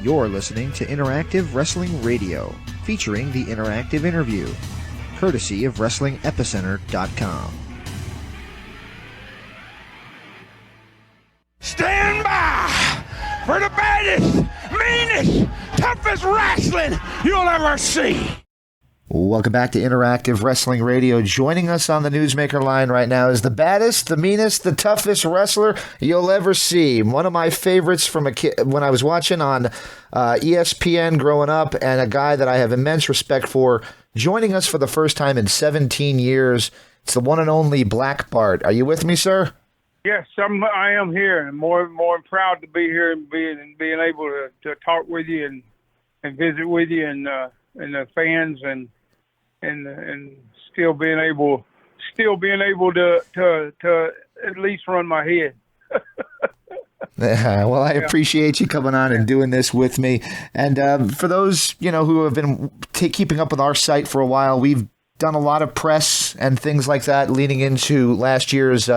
You're listening to Interactive Wrestling Radio, featuring the Interactive Interview, courtesy of WrestlingEpicenter.com. Stand by for the baddest, meanest, toughest wrestling you'll ever see. Welcome back to Interactive Wrestling Radio. Joining us on the Newsmaker line right now is the baddest, the meanest, the toughest wrestler you'll ever see. One of my favorites from a kid when I was watching on ESPN growing up, and a guy that I have immense respect for. Joining us for the first time in 17 years, it's the one and only Black Bart. Are you with me, sir? Yes, I am here, and more proud to be here and being able to talk with you and visit with you and the fans and still being able to at least run my head. Well, I appreciate you coming on and doing this with me. And for those who have been keeping up with our site for a while, we've done a lot of press and things like that leading into last year's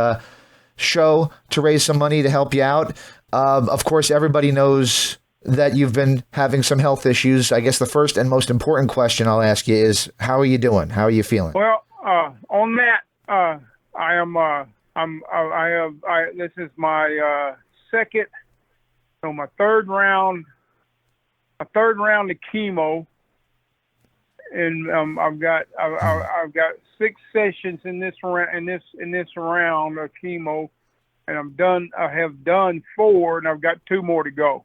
show to raise some money to help you out. Of course, everybody knows that you've been having some health issues. I guess the first and most important question I'll ask you is, how are you doing? How are you feeling? Well, on that, this is my my third round of chemo, and I've got 6 sessions in this round of chemo, and I have done 4, and I've got 2 more to go.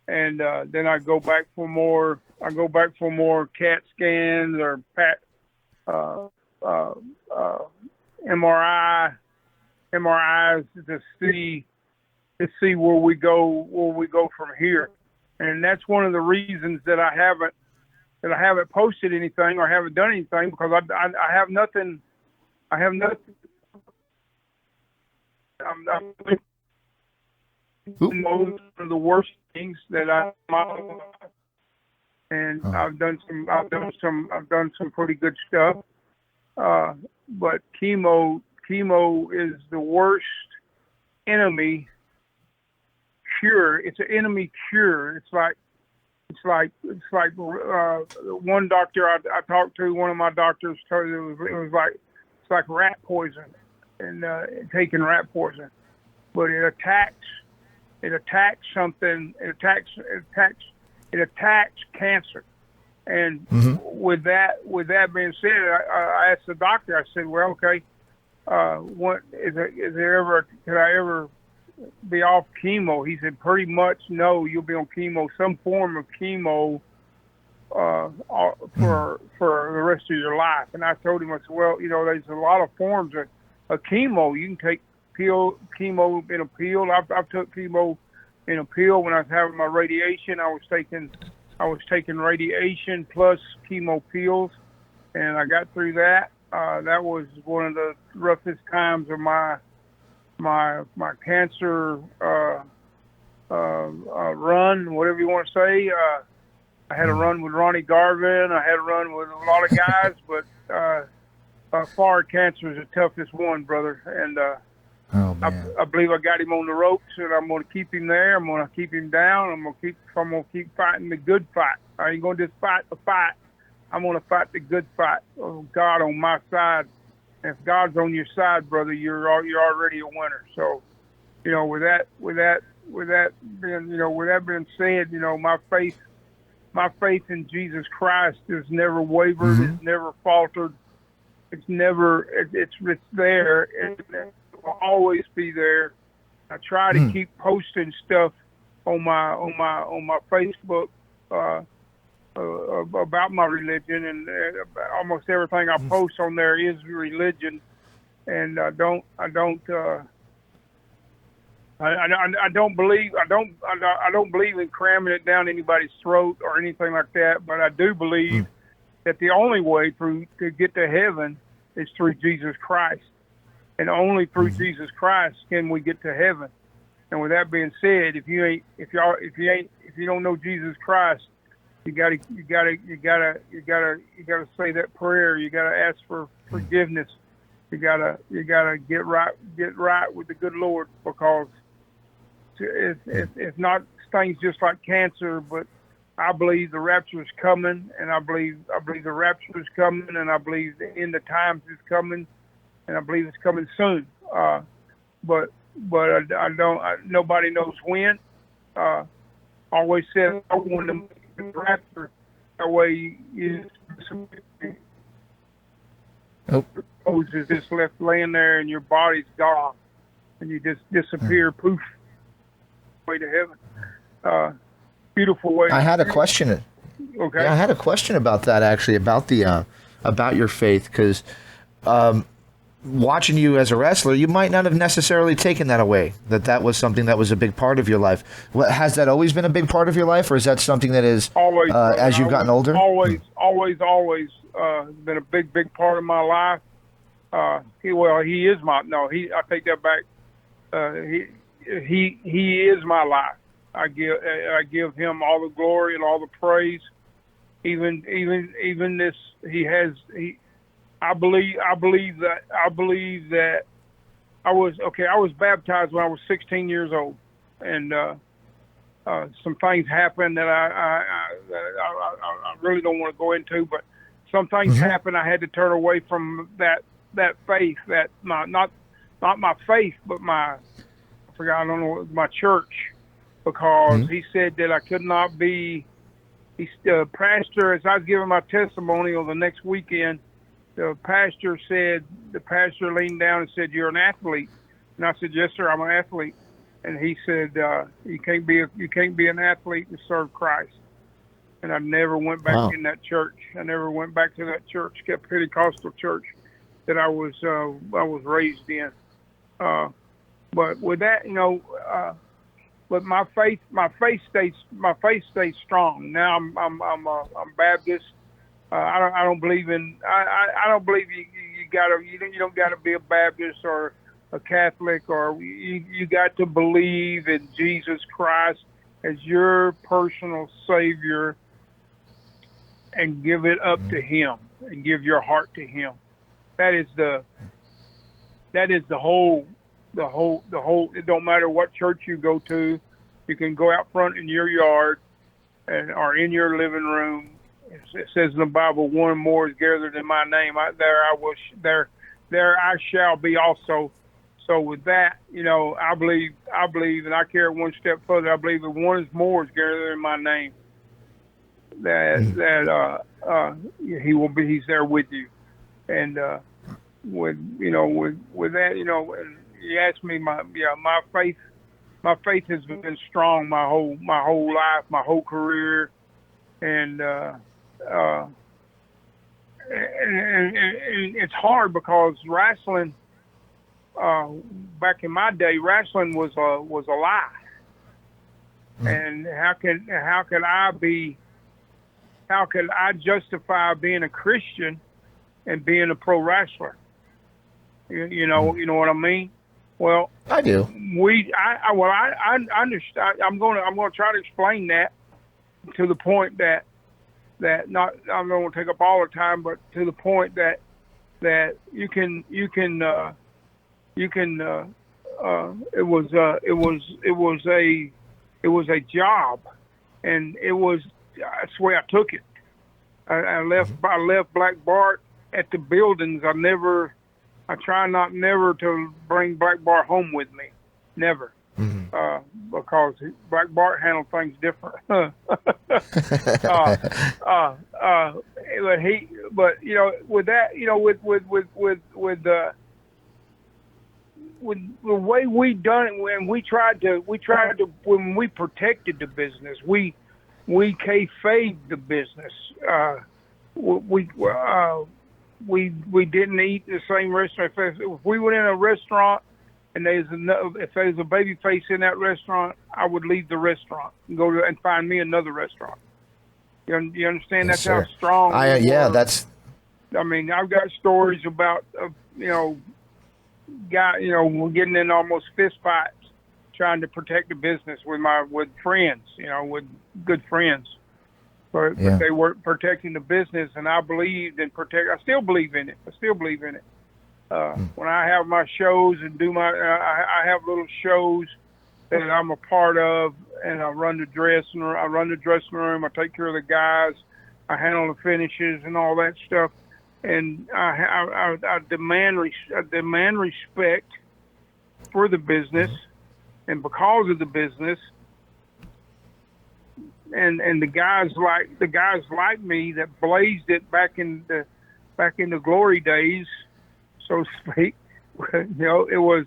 And then I go back for more. I go back for more CAT scans or MRIs to see where we go from here. And that's one of the reasons that I haven't posted anything or haven't done anything, because I have nothing. I have nothing. Most of the worst things that I've done some pretty good stuff. But chemo is the worst enemy cure. It's an enemy cure. It's like one doctor I talked to, one of my doctors told me it was like rat poison and taking rat poison, but it attacks something. It attacks cancer. And with that being said, I asked the doctor. I said, "Well, okay, what is there ever? Could I ever be off chemo?" He said, "Pretty much, no. You'll be on chemo, some form of chemo, for the rest of your life." And I told him, I said, "Well, there's a lot of forms of chemo. You can take chemo in a pill. I've took chemo in a pill when I was having my radiation. I was taking radiation plus chemo pills, and I got through that. That was one of the roughest times of my cancer run, whatever you want to say. I had a run with Ronnie Garvin. I had a run with a lot of guys, but by far cancer is the toughest one, brother. And I believe I got him on the ropes, and I'm going to keep him there. I'm going to keep him down. I'm going to keep fighting the good fight. I ain't going to just fight the fight. I'm going to fight the good fight. Oh, God on my side. If God's on your side, brother, you're already a winner. So, with that being said, my faith in Jesus Christ has never wavered. It's never faltered. It's there. It will always be there. I try to keep posting stuff on my Facebook about my religion, and almost everything I post on there is religion. And I don't believe in cramming it down anybody's throat or anything like that. But I do believe that the only way to get to heaven is through Jesus Christ, and only through Jesus Christ can we get to heaven. And with that being said, if you don't know Jesus Christ, you gotta say that prayer. You gotta ask for forgiveness. You gotta get right with the good Lord, because it's not things just like cancer, but I believe the rapture is coming, and I believe the rapture is coming, and I believe the end of times is coming, and I believe it's coming soon. But I don't. Nobody knows when. Always said I want to make the rapture. That way, is just left laying there, and your body's gone, and you just disappear, poof, way to heaven. Beautiful way. I had a question. Okay. Yeah, I had a question about that actually, about the about your faith, because watching you as a wrestler, you might not have necessarily taken that away. That was something that was a big part of your life. Has that always been a big part of your life, or is that something that is always as you've gotten older? Always been a big part of my life. He is my. No, I take that back. He is my life. I give him all the glory and all the praise. Even this, I believe that I was baptized when I was 16 years old, and some things happened that I really don't want to go into, but some things happened. I had to turn away from that faith, not my faith, but my church, because he said that I could not be. Pastor, as I was giving my testimonial the next weekend, the pastor leaned down and said, "You're an athlete," and I said, "Yes, sir, I'm an athlete." And he said, "You can't be an athlete and serve Christ." And I never went back in that church. I never went back to that church, Pentecostal church that I was raised in. But with that, but my faith stays strong. Now I'm Baptist. I don't believe in. I don't believe you don't gotta be a Baptist or a Catholic, or you got to believe in Jesus Christ as your personal Savior and give it up to Him and give your heart to Him. That is the whole. It don't matter what church you go to. You can go out front in your yard or in your living room. It says in the Bible, one or more is gathered in my name. There I shall be also. So with that, I believe, and I carry it one step further. I believe that one is more is gathered in my name. He's there with you, and with that, and you asked me, my faith has been strong my whole life, my whole career, and it's hard because wrestling, back in my day, wrestling was a lie. And how could I justify being a Christian and being a pro wrestler? You know what I mean? Well, I do. I understand. I'm going to try to explain that to the point that not. I'm going to take up all the time, but to the point that you can. It was a job, and that's the way I took it. I left Black Bart at the buildings. I try never to bring Black Bart home with me, never, because Black Bart handled things different. But with that, with the way we done it, when we tried to when we protected the business, we kayfabed the business. We didn't eat the same restaurant. If we went in a restaurant and if there's a baby face in that restaurant, I would leave the restaurant and go and find me another restaurant. You understand? Yes, that's sir. how strong. That's. I mean, I've got stories about getting in almost fist fights trying to protect the business with friends, with good friends. But they weren't protecting the business, and I believed in I still believe in it. When I have my shows and I have little shows that I'm a part of, and I run the dressing room. I run the dressing room. I take care of the guys. I handle the finishes and all that stuff. And I demand respect for the business, and because of the business, and the guys like me that blazed it back in the glory days, so to speak. You know, it was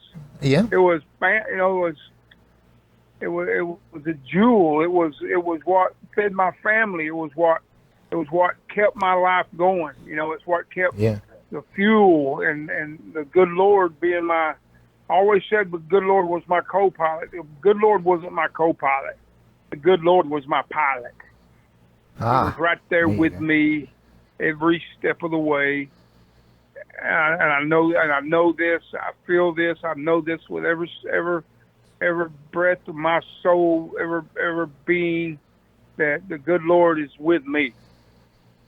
a jewel. It was what fed my family. It was what kept my life going. You know, it's what kept the fuel, and the good Lord being my. I always said the good Lord was my co-pilot. The good Lord wasn't my co-pilot. The good Lord was my pilot. He was right there with me every step of the way. And I know this. I feel this. I know this with every breath of my soul, every being, that the good Lord is with me.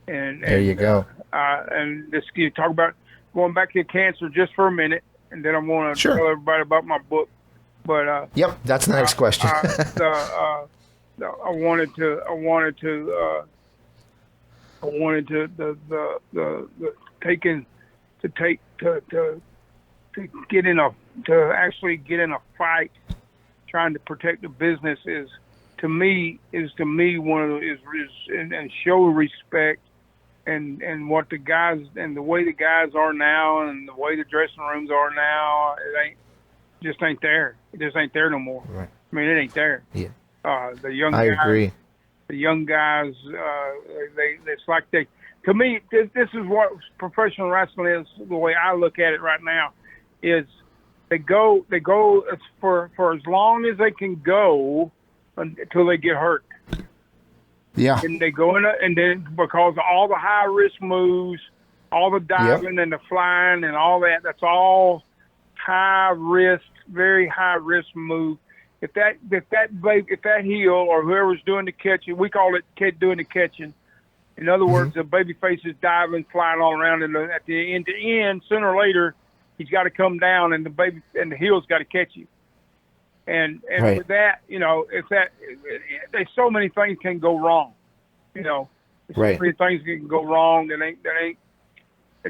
And there you go. And this, you talk about going back to cancer just for a minute, and then I'm going to tell everybody about my book. But yep, that's the next question. I wanted to actually get in a fight trying to protect the business is to me one of the, and show respect and what the guys and the way the guys are now and the way the dressing rooms are now, it ain't there. It just ain't there no more. Right. I mean, it ain't there. Yeah. The young I guys, agree. The young guys, it's like to me, this is what professional wrestling is. The way I look at it right now is they go for as long as they can go until they get hurt. Yeah. And they go in, and then because of all the high risk moves, all the diving and the flying and all that, that's all high risk, very high risk move. If that heel or whoever's doing the catching, we call it doing the catching. In other words, the baby face is diving, flying all around, and at the end, sooner or later, he's got to come down, and the heel's got to catch you. And with that, you know, there's so many things can go wrong. You know, there's so many things can go wrong it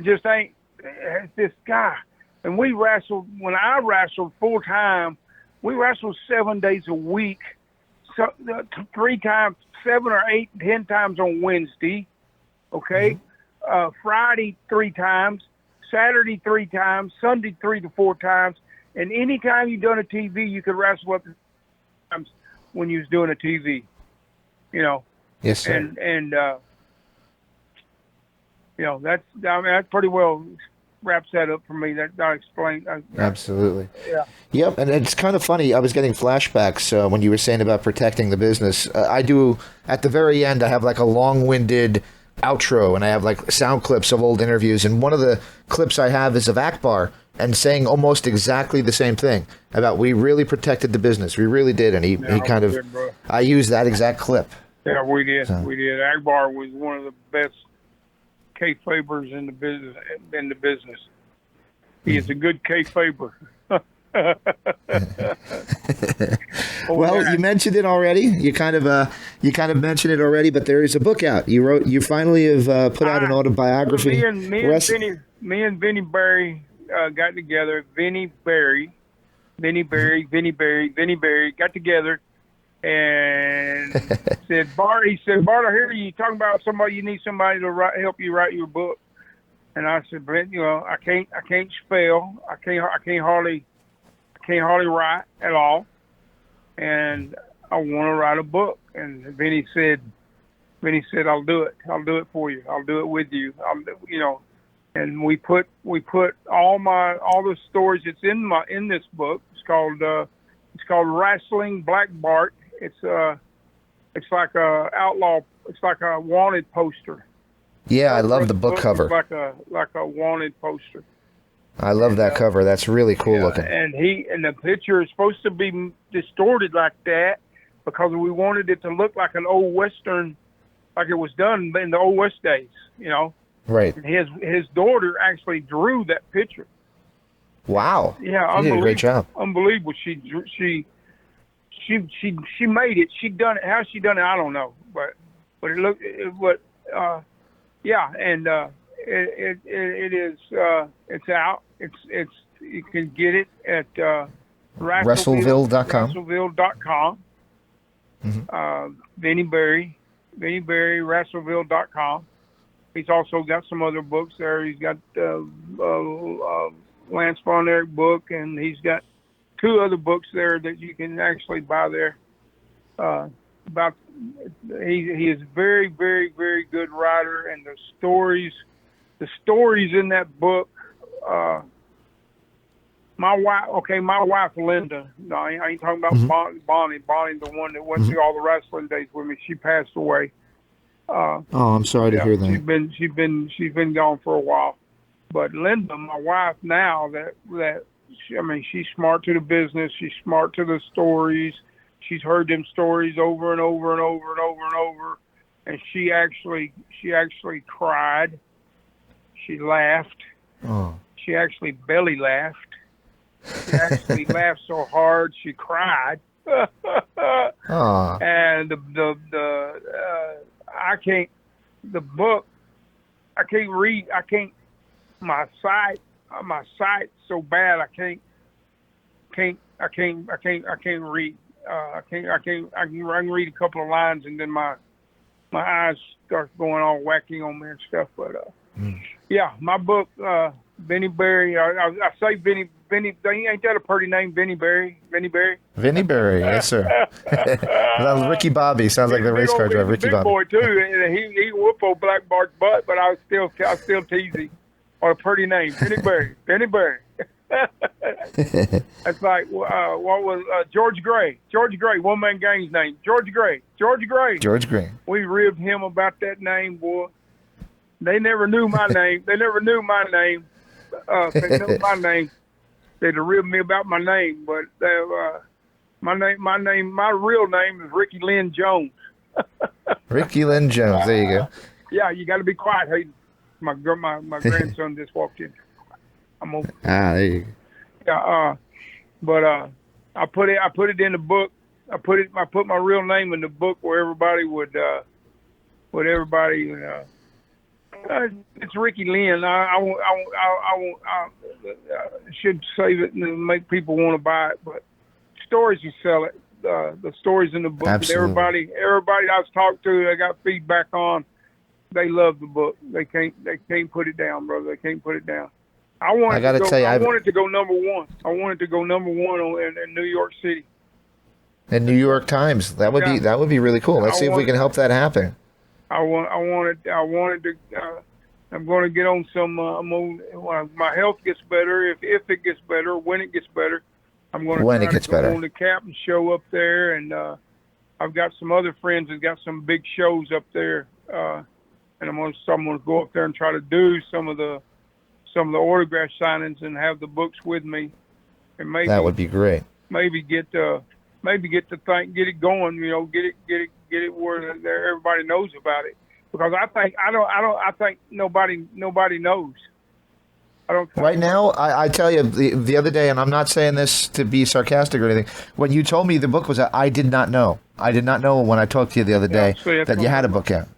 just ain't. It's this guy, and we wrestled. When I wrestled full time, we wrestled 7 days a week, so 3 times, 7 or 8, 10 times on Wednesday. Okay, Friday 3 times, Saturday 3 times, Sunday 3 to 4 times. And anytime you done a TV, you could wrestle up times when you was doing a TV, you know. Yes, sir. And you know, that pretty well wraps that up for me. That I explained. Absolutely. Yeah. Yep, and it's kind of funny. I was getting flashbacks when you were saying about protecting the business. I do, at the very end, I have like a long-winded outro, and I have like sound clips of old interviews. And one of the clips I have is of Akbar, and saying almost exactly the same thing about we really protected the business. We really did. And he kind of, I used that exact clip. Yeah, we did. So. We did. Akbar was one of the best kayfabers in the business. He is a good kayfaber. Well, you mentioned it already. You kind of mentioned it already, but there is a book out. You finally have put out an autobiography. Me and Vinny Berry got together. Vinny Berry got together and said, Bart, I hear you talking about somebody, you need somebody to help you write your book. And I said, Brent, you know, I can't spell. I can't hardly write at all. And I want to write a book. And Vinny said, I'll do it. I'll do it for you. I'll do it with you. And we put all the stories that's in this book. It's called Wrestling Black Bart. It's like a outlaw. It's like a wanted poster. Yeah, I love the book cover. It's like a wanted poster. I love that cover. That's really cool looking. And the picture is supposed to be distorted like that because we wanted it to look like an old Western, like it was done in the old West days, you know. Right. And his daughter actually drew that picture. Wow. Yeah, she did a great job. Unbelievable. She she made it. She done it. How she done it, I don't know. But it looked. Yeah, and it is. It's out. It's you can get it at Wrestleville.com. Wrestleville.com. Benny Berry, Wrestleville.com. He's also got some other books there. He's got Lance Von Erich book, and he's got 2 other books there that you can actually buy there. He is very, very, very good writer, and the stories in that book. My wife Linda. No, I ain't talking about Bonnie. Bonnie, the one that went through all the wrestling days with me. She passed away. I'm sorry to hear that. She's been gone for a while. But Linda, my wife now, she's smart to the business. She's smart to the stories. She's heard them stories over and over and over and over and over. And she actually cried. She laughed. Oh. She actually belly laughed. She actually laughed so hard she cried. And I can't read. My sight's so bad I can't read. I can read a couple of lines and then my eyes start going all wacky on me and stuff. But yeah, my book, Benny Berry. I say Benny. Ain't that a pretty name, Benny Berry? Benny Berry. Vinny Berry, yes sir. Well, Ricky Bobby sounds like the race car driver. Ricky Bobby. Big boy too, and he whooped old Black Bart's butt, but I still tease him on a pretty name, Benny Berry. Benny Berry. That's like what was George Gray? George Gray, one man gang's name. George Gray. We ribbed him about that name, boy. They never knew my name. They knew my name. They'd have ribbed me about my name, but my real name is Ricky Lynn Jones. Ricky Lynn Jones. There you go. Yeah, you got to be quiet, Hayden. My grandson just walked in. I'm over. There you go. Yeah, but I put it in the book. I put my real name in the book where everybody it's Ricky Lynn. I should save it and make people want to buy it, but stories will sell it. The stories in the book. Absolutely. Everybody I've talked to, I got feedback on. They love the book. They can't put it down, brother. They can't put it down. I wanted to go number one. I wanted to go number one in New York City. In New York Times. That would be really cool. Let's see if we can help that happen. I wanted to. I'm going to get on some. When my health gets better, if it gets better, when it gets better, I'm going to when it gets better on the Captain show up there, and I've got some other friends that got some big shows up there, and I'm going to go up there and try to do some of the autograph signings and have the books with me, and maybe that would be great. Maybe get it going. Get it where everybody knows about it. Because I think nobody knows. Right now, I tell you, the other day, and I'm not saying this to be sarcastic or anything, when you told me the book was out, I did not know. I did not know when I talked to you the other day that you had a book out.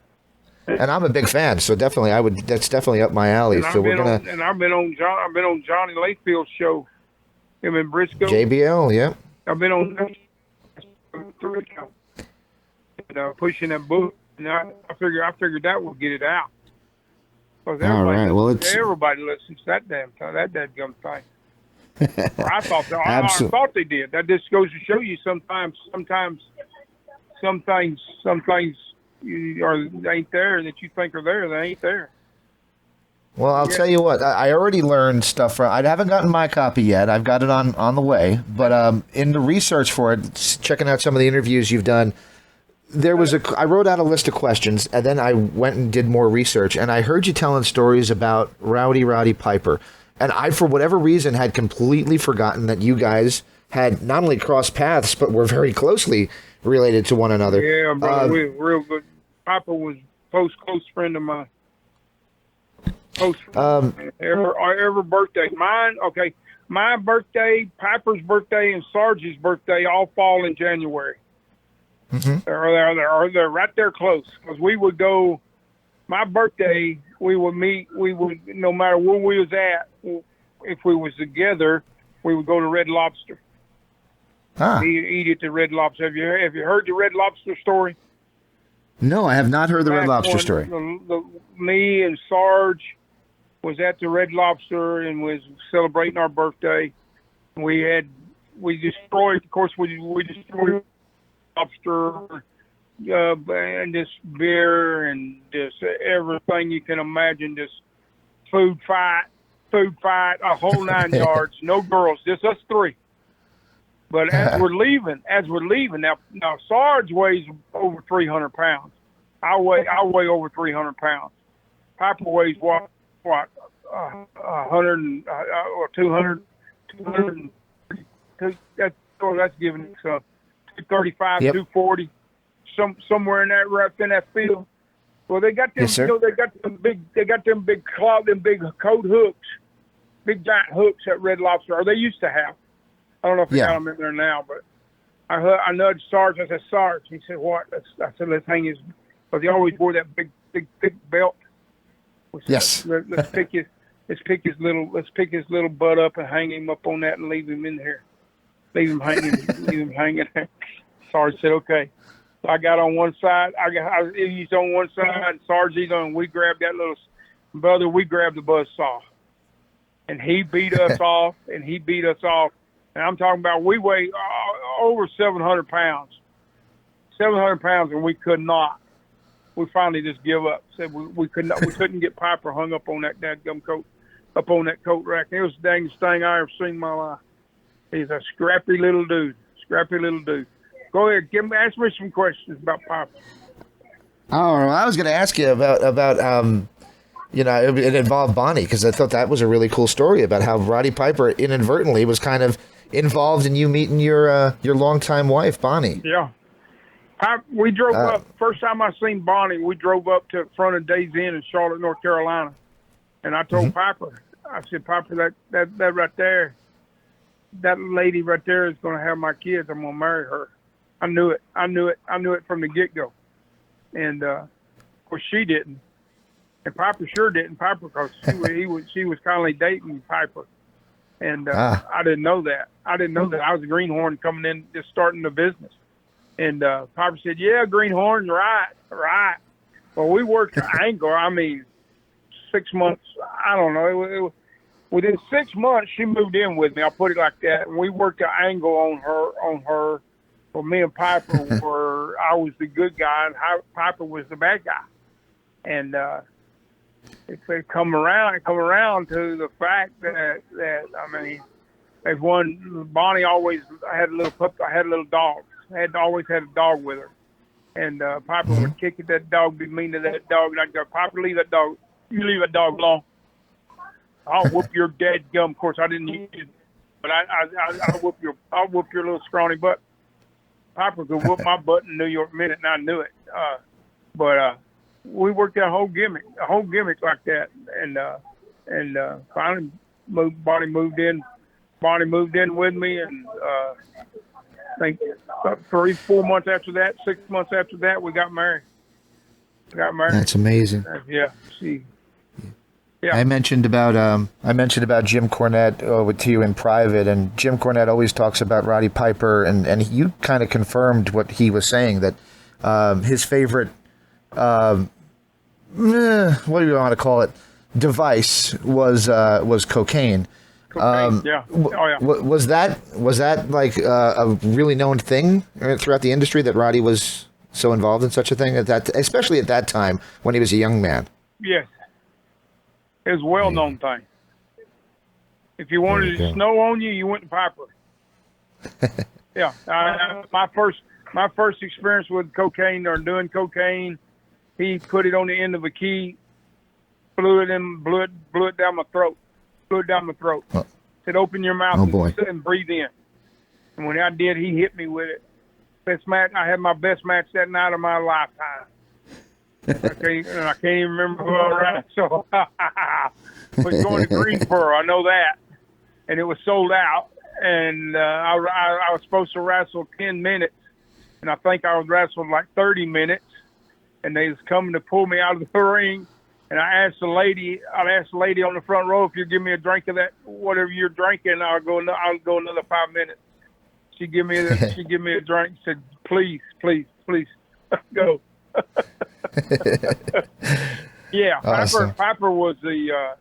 And I'm a big fan, so definitely that's definitely up my alley. And so I've been on Johnny Layfield's show, him in Briscoe. JBL, yeah. I've been on pushing that book. And I figured that would get it out. All right. Well, everybody listens to that dadgum thing. I thought they did. That just goes to show you sometimes some things ain't there that you think are there. They ain't there. Well, I'll tell you what. I already learned stuff from. I haven't gotten my copy yet. I've got it on the way. But in the research for it, checking out some of the interviews you've done. I wrote out a list of questions, and then I went and did more research, and I heard you telling stories about Roddy Piper. And I, for whatever reason, had completely forgotten that you guys had not only crossed paths, but were very closely related to one another. Yeah, brother, we were real good. Piper was a close friend of mine. Every birthday. my birthday, Piper's birthday, and Sarge's birthday all fall in January. Mm-hmm. They're right there close, because we would go. My birthday, we would meet. We would, no matter where we was at, if we was together, we would go to Red Lobster. Eat at the Red Lobster. Have you heard the Red Lobster story? No, I have not heard the Red Lobster story. Me and Sarge was at the Red Lobster and was celebrating our birthday. We destroyed, of course, we destroyed lobster and this beer and just everything you can imagine. Just food fight, a whole 9 yards. No girls, just us three. But as we're leaving, now Sarge weighs over 300 pounds. I weigh over 300 pounds. Piper weighs what 100 or 200. That's giving us 235, yep. 240, somewhere in that right in that field. Well, they got them. Yes, sir. They got them big coat hooks, big giant hooks at Red Lobster. Or they used to have. I don't know if they got them in there now, but I nudged Sarge. I said, Sarge. He said, what? I said, let's hang his. Because he always wore that big belt. Yes. Let's pick his little butt up and hang him up on that and leave him in there. Leave him hanging there. Sarge said, okay. So I got on one side. He's on one side, and Sarge he's on. We grabbed that little brother. We grabbed the buzzsaw, and he beat us off. And I'm talking about we weigh over 700 pounds. 700 pounds, and we could not. We finally just give up. Said we could not. We couldn't get Piper hung up on that dadgum coat, up on that coat rack. It was the dangest thing I ever seen in my life. He's a scrappy little dude. Go ahead, ask me some questions about Piper. Oh, I was going to ask you about it involved Bonnie, because I thought that was a really cool story about how Roddy Piper inadvertently was kind of involved in you meeting your longtime wife, Bonnie. Yeah. We drove up. First time I seen Bonnie, we drove up to front of Days Inn in Charlotte, North Carolina. And I told Piper, I said, Piper, that right there, that lady right there is going to have my kids. I'm going to marry her. I knew it from the get-go. And, of course, she didn't. And Piper sure didn't. Piper, because she was kindly dating Piper. And I didn't know that. I was a greenhorn coming in, just starting the business. And Piper said, yeah, greenhorn's right. Well, we worked the angle. 6 months. I don't know. Within 6 months, she moved in with me. I'll put it like that. And we worked the angle on her. Well, me and Piper were, I was the good guy, and Piper was the bad guy. And it come around to the fact that there's one. Bonnie always had a little pup. I had a little dog. Always had a dog with her. And Piper would kick at that dog, be mean to that dog, and I'd go, Piper, leave that dog. You leave that dog alone. I'll whoop your dead gum. Of course, I didn't use it, but I'll whoop your little scrawny butt. Piper could whoop my butt in New York minute, and I knew it. But we worked that whole gimmick like that, and finally Bonnie moved in. Bonnie moved in with me, and I think about 3-4 months after that, 6 months after that, we got married. That's amazing. Yeah. I mentioned about Jim Cornette to you in private, and Jim Cornette always talks about Roddy Piper, and you kind of confirmed what he was saying, that his favorite, what do you want to call it, device was cocaine. Yeah. Oh yeah. Was that like a really known thing throughout the industry, that Roddy was so involved in such a thing especially at that time when he was a young man? Yes. It was a well-known thing. If you wanted to snow on you, you went to Piper. Yeah. My first experience with cocaine or doing cocaine, he put it on the end of a key, blew it down my throat. Oh. Said, open your mouth and breathe in. And when I did, he hit me with it. Best match. I had my best match that night of my lifetime. I can't even remember who I ran. So, was going to Greensboro. I know that. and it was sold out. And I was supposed to wrestle 10 minutes, and I think I was wrestling like 30 minutes. And they was coming to pull me out of the ring. And I asked the lady on the front row, if you give me a drink of that, whatever you're drinking, I'll go another 5 minutes. She give me a drink. Said, please, go. Yeah, Awesome. Piper was the.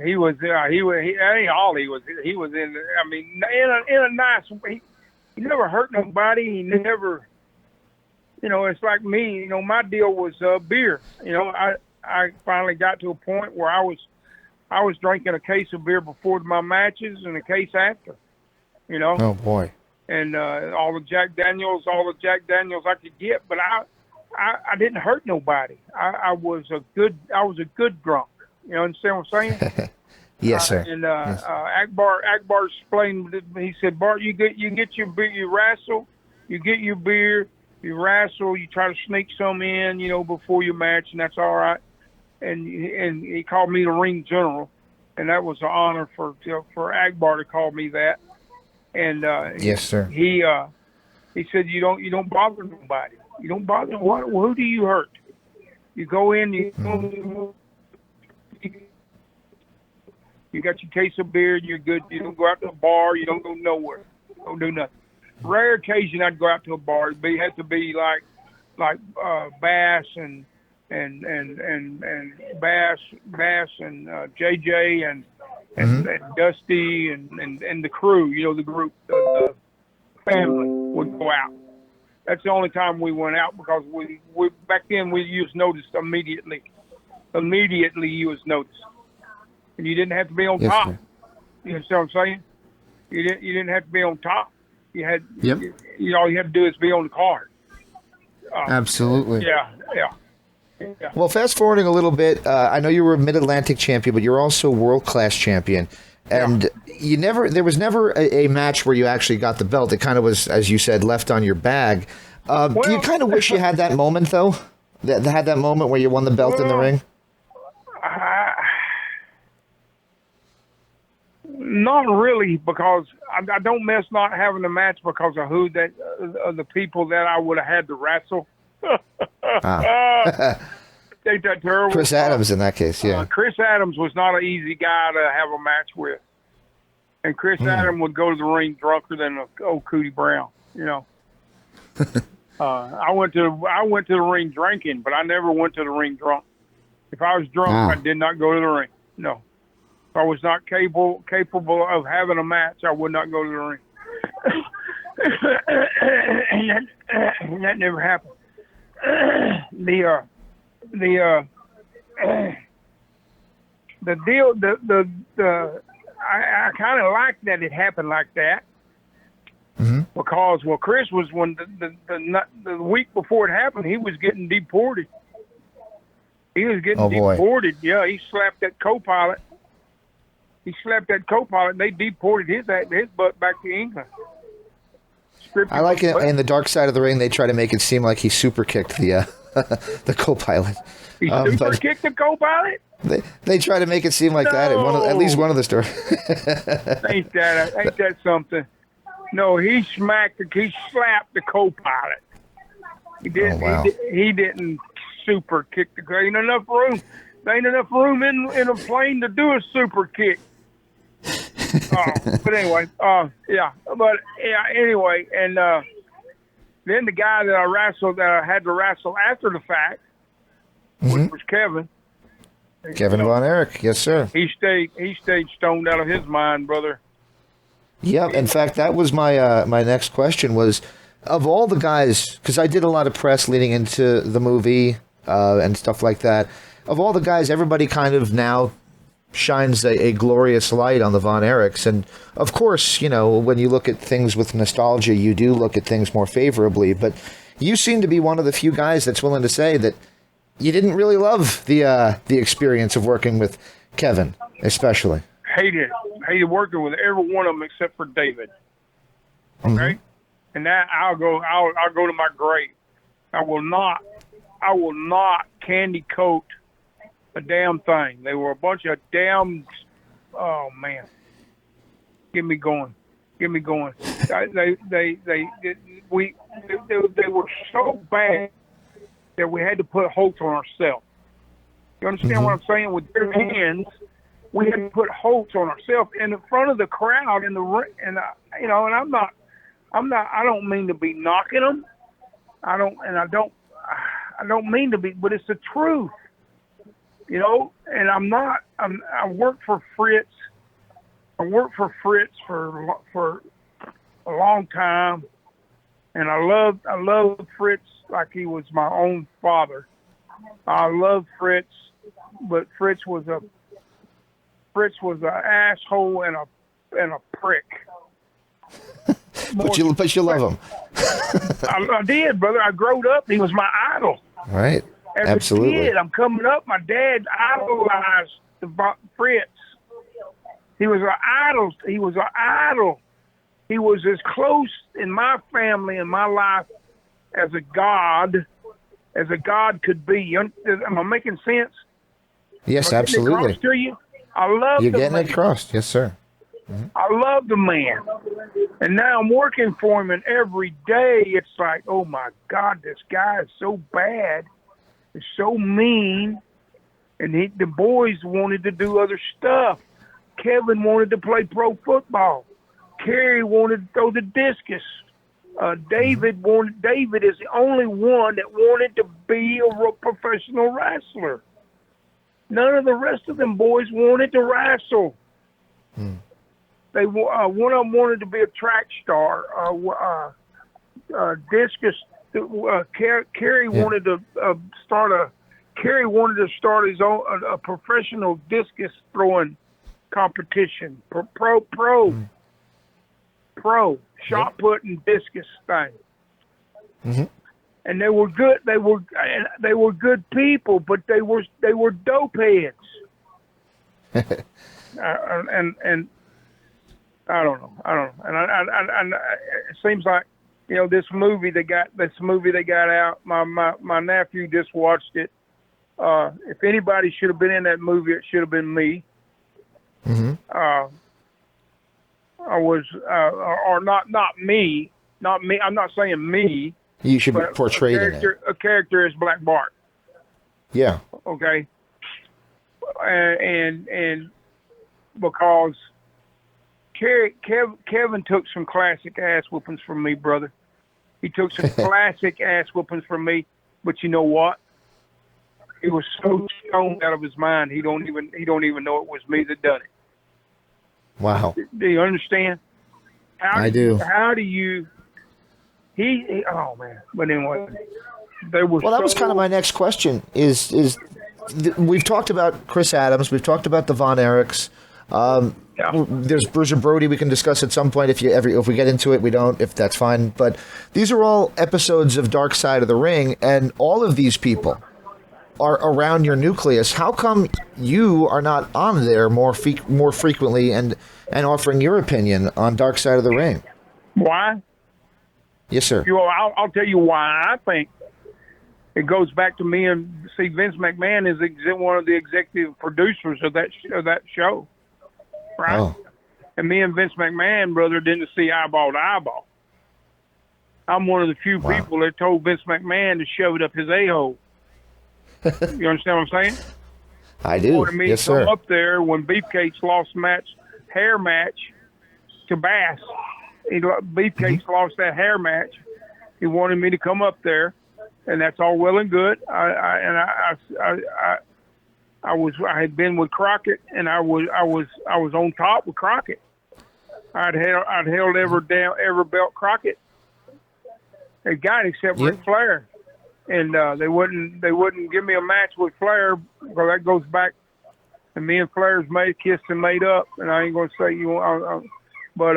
He was that ain't all he was. He was in. I mean, in a nice way. He never hurt nobody. He never. It's like me. My deal was beer. I finally got to a point where I was drinking a case of beer before my matches and a case after. Oh boy. And all the Jack Daniels I could get, but I didn't hurt nobody. I was a good drunk. You understand what I'm saying? Yes, sir. And Yes. Akbar explained. He said, Bart, you get your beer, you wrestle, you get your beer. You wrestle, you try to sneak some in, before your match, and that's all right. And he called me the ring general, and that was an honor for Akbar to call me that. And Yes, sir. He said you don't bother nobody. You don't bother what? Who do you hurt? You go in, you got your case of beer, you're good. You don't go out to a bar, you don't go nowhere, don't do nothing. Rare occasion I'd go out to a bar. It had to be like Bass and Bass and JJ and Dusty and the crew. The group, the family would go out. That's the only time we went out because we back then you was noticed immediately. Immediately you was noticed, and you didn't have to be on top. Sir. You understand what I'm saying? You didn't have to be on top. You had, Yep. All you had to do is be on the card. Absolutely. Yeah. Well, fast forwarding a little bit, I know you were a Mid-Atlantic champion, but you're also world-class champion. And there was never a match where you actually got the belt. It kind of was, as you said, left on your bag. Do you kind of wish you had that moment, though? Had that moment where you won the belt in the ring? Not really, because I don't miss not having a match because of the people that I would have had to wrestle. Ain't that terrible? Chris Adams in that case, yeah. Chris Adams was not an easy guy to have a match with, and Chris Adams would go to the ring drunker than old Cootie Brown. I went to the ring drinking, but I never went to the ring drunk. If I was drunk, I did not go to the ring. No. If I was not capable of having a match, I would not go to the ring. and that never happened. The deal, I kind of like that it happened like that. Mm-hmm. Because Chris was the week before it happened, he was getting deported. He was getting deported. Yeah, he slapped that co-pilot. And they deported his butt back to England. I like it in the dark side of the ring. They try to make it seem like he super kicked the co-pilot. He super kicked the co-pilot? They try to make it seem like that at least one of the stories. ain't that something? No, he slapped the co-pilot. He didn't. Oh, wow. He didn't super kick the. There ain't enough room. There ain't enough room in a plane to do a super kick. But anyway, anyway, and then the guy that I had to wrestle after the fact, which was Kevin. Kevin Von Erich, yes, sir. He stayed stoned out of his mind, brother. Yep. In fact, that was my my next question was, of all the guys, because I did a lot of press leading into the movie and stuff like that. Of all the guys, everybody kind of now shines a glorious light on the Von Erichs. And of course, when you look at things with nostalgia, you do look at things more favorably. But you seem to be one of the few guys that's willing to say that you didn't really love the experience of working with Kevin, especially. Hated working with every one of them except for David. Okay, mm-hmm. And that I'll go to my grave. I will not candy coat a damn thing. They were a bunch of damn oh man, get me going. They were so bad that we had to put Holtz on ourselves. You understand what I'm saying? With their hands, we had to put Holtz on ourselves in front of the crowd in the ring. And you know, and I don't mean to be knocking them. I don't mean to be, but it's the truth. You know, and I worked for Fritz. I worked for Fritz for a long time, and I loved Fritz like he was my own father. I loved Fritz, but Fritz was an asshole and a prick. But you love him. I did, brother. I growed up. He was my idol. Right. As Absolutely. a kid, I'm coming up. My dad idolized Fritz. He was an idol. He was as close in my family and my life as a god could be. Am I making sense? Yes, Am I getting it absolutely. across to you? I love You're the getting man. it across. Yes, sir. I love the man. And now I'm working for him, and every day it's like, oh my God, this guy is so bad. He's so mean. And the boys wanted to do other stuff. Kevin wanted to play pro football. Kerry wanted to throw the discus. David is the only one that wanted to be a professional wrestler. None of the rest of them boys wanted to wrestle. They one of them wanted to be a track star. Discus. Kerry wanted to start his own a professional discus throwing competition. Pro shot put and discus thing. And they were good. They were good people, but they were dope heads. And I don't know. And it seems like, you know, this movie they got out. My nephew just watched it. If anybody should have been in that movie, it should have been me. I was, or not me. I'm not saying me. You should be portrayed in it. A character is Black Bart. Yeah. Okay. And because Kevin took some classic ass whoopings from me, brother. He took some classic ass whoopings from me. But you know what? He was so stoned out of his mind. He don't even know it was me that done it. Wow. Do you understand? I do. How do you? He oh man. But anyway, they were. Well, that was kind of my next question. We've talked about Chris Adams. We've talked about the Von Erichs. There's Bruiser Brody we can discuss at some point if we get into it. We don't, if that's fine. But these are all episodes of Dark Side of the Ring, and all of these people are around your nucleus. How come you are not on there more frequently and offering your opinion on Dark Side of the Ring? Why? Yes, sir. I'll tell you why. I think it goes back to me and see Vince McMahon is one of the executive producers of that show, right? Oh. And me and Vince McMahon, brother, didn't see eyeball to eyeball. I'm one of the few people that told Vince McMahon to shove it up his a-hole. You understand what I'm saying? I do. He wanted me yes, to come sir. up there when Beefcake's lost hair match to Bass. Beefcake's lost that hair match. He wanted me to come up there, and that's all well and good. I had been with Crockett, and I was on top with Crockett. I'd held every belt Crockett had got except Ric Flair. And they wouldn't give me a match with Flair because that goes back. And me and Flair's kissed and made up. And I ain't gonna say but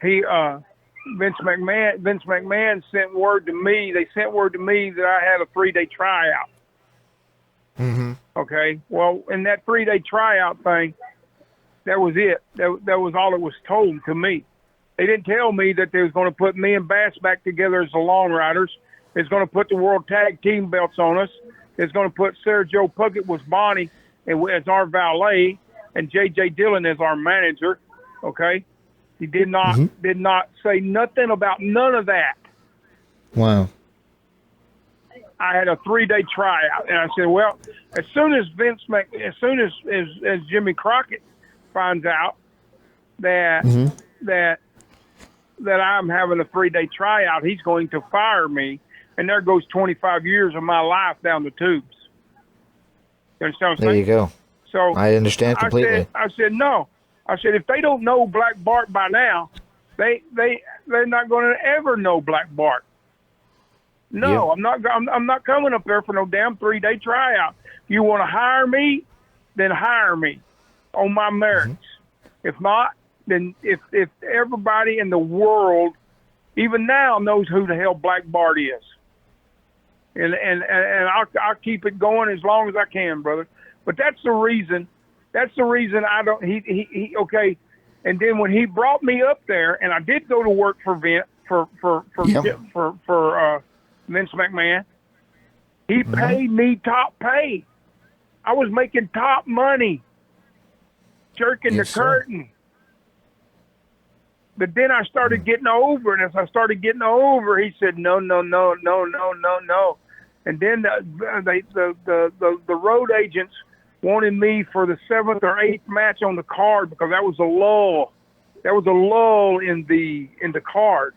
Vince McMahon sent word to me. They sent word to me that I had a 3-day tryout. Okay. Well, in that 3-day tryout thing, that was it. That was all it was told to me. They didn't tell me that they was going to put me and Bass back together as the Long Riders. It's going to put the World Tag Team belts on us. It's going to put Sarah Jo Puckett with Bonnie as our valet. and J.J. Dillon is our manager. Okay, he did not say nothing about none of that. Wow. I had a 3-day tryout, and I said, well, as soon as Jimmy Crockett finds out that I'm having a 3-day tryout, he's going to fire me, and there goes 25 years of my life down the tubes. You understand what I'm saying? There you go. So I understand completely. I said no. I said if they don't know Black Bart by now, they're not going to ever know Black Bart. No, I'm not coming up there for no damn 3-day tryout. You want to hire me, then hire me on my merits. If not, then if everybody in the world, even now, knows who the hell Black Bart is, and I'll keep it going as long as I can, brother. But that's the reason. That's the reason I don't. He okay. And then when he brought me up there, and I did go to work for Vince McMahon, he paid me top pay. I was making top money, jerking the curtain. But then I started getting over, and as I started getting over, he said, no. And then the road agents wanted me for the 7th or 8th match on the card because that was a lull. That was a lull in the card.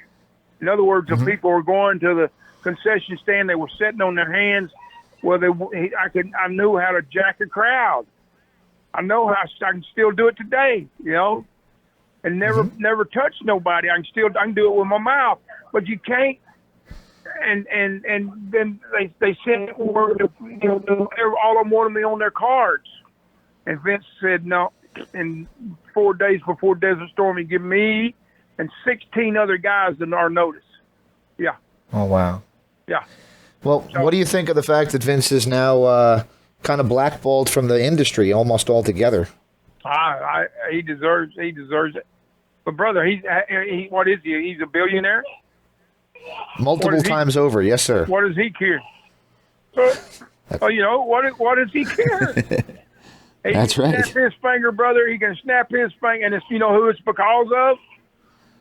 In other words, the people were going to the concession stand. They were sitting on their hands. Well, I knew how to jack a crowd. I know how I can still do it today, you know, and never touch nobody. I can do it with my mouth, but you can't. And then they sent word to, all of them wanted me on their cards, and Vince said no. And 4 days before Desert Storm, he gave me and 16 other guys our notice. Yeah. Oh wow. Yeah. Well, what do you think of the fact that Vince is now kind of blackballed from the industry almost altogether? He deserves it. But brother, he what is he? He's a billionaire. Multiple times over, yes, sir. What does he care? What does he care? That's right. Snap his finger, brother. He can snap his finger, and it's who it's because of.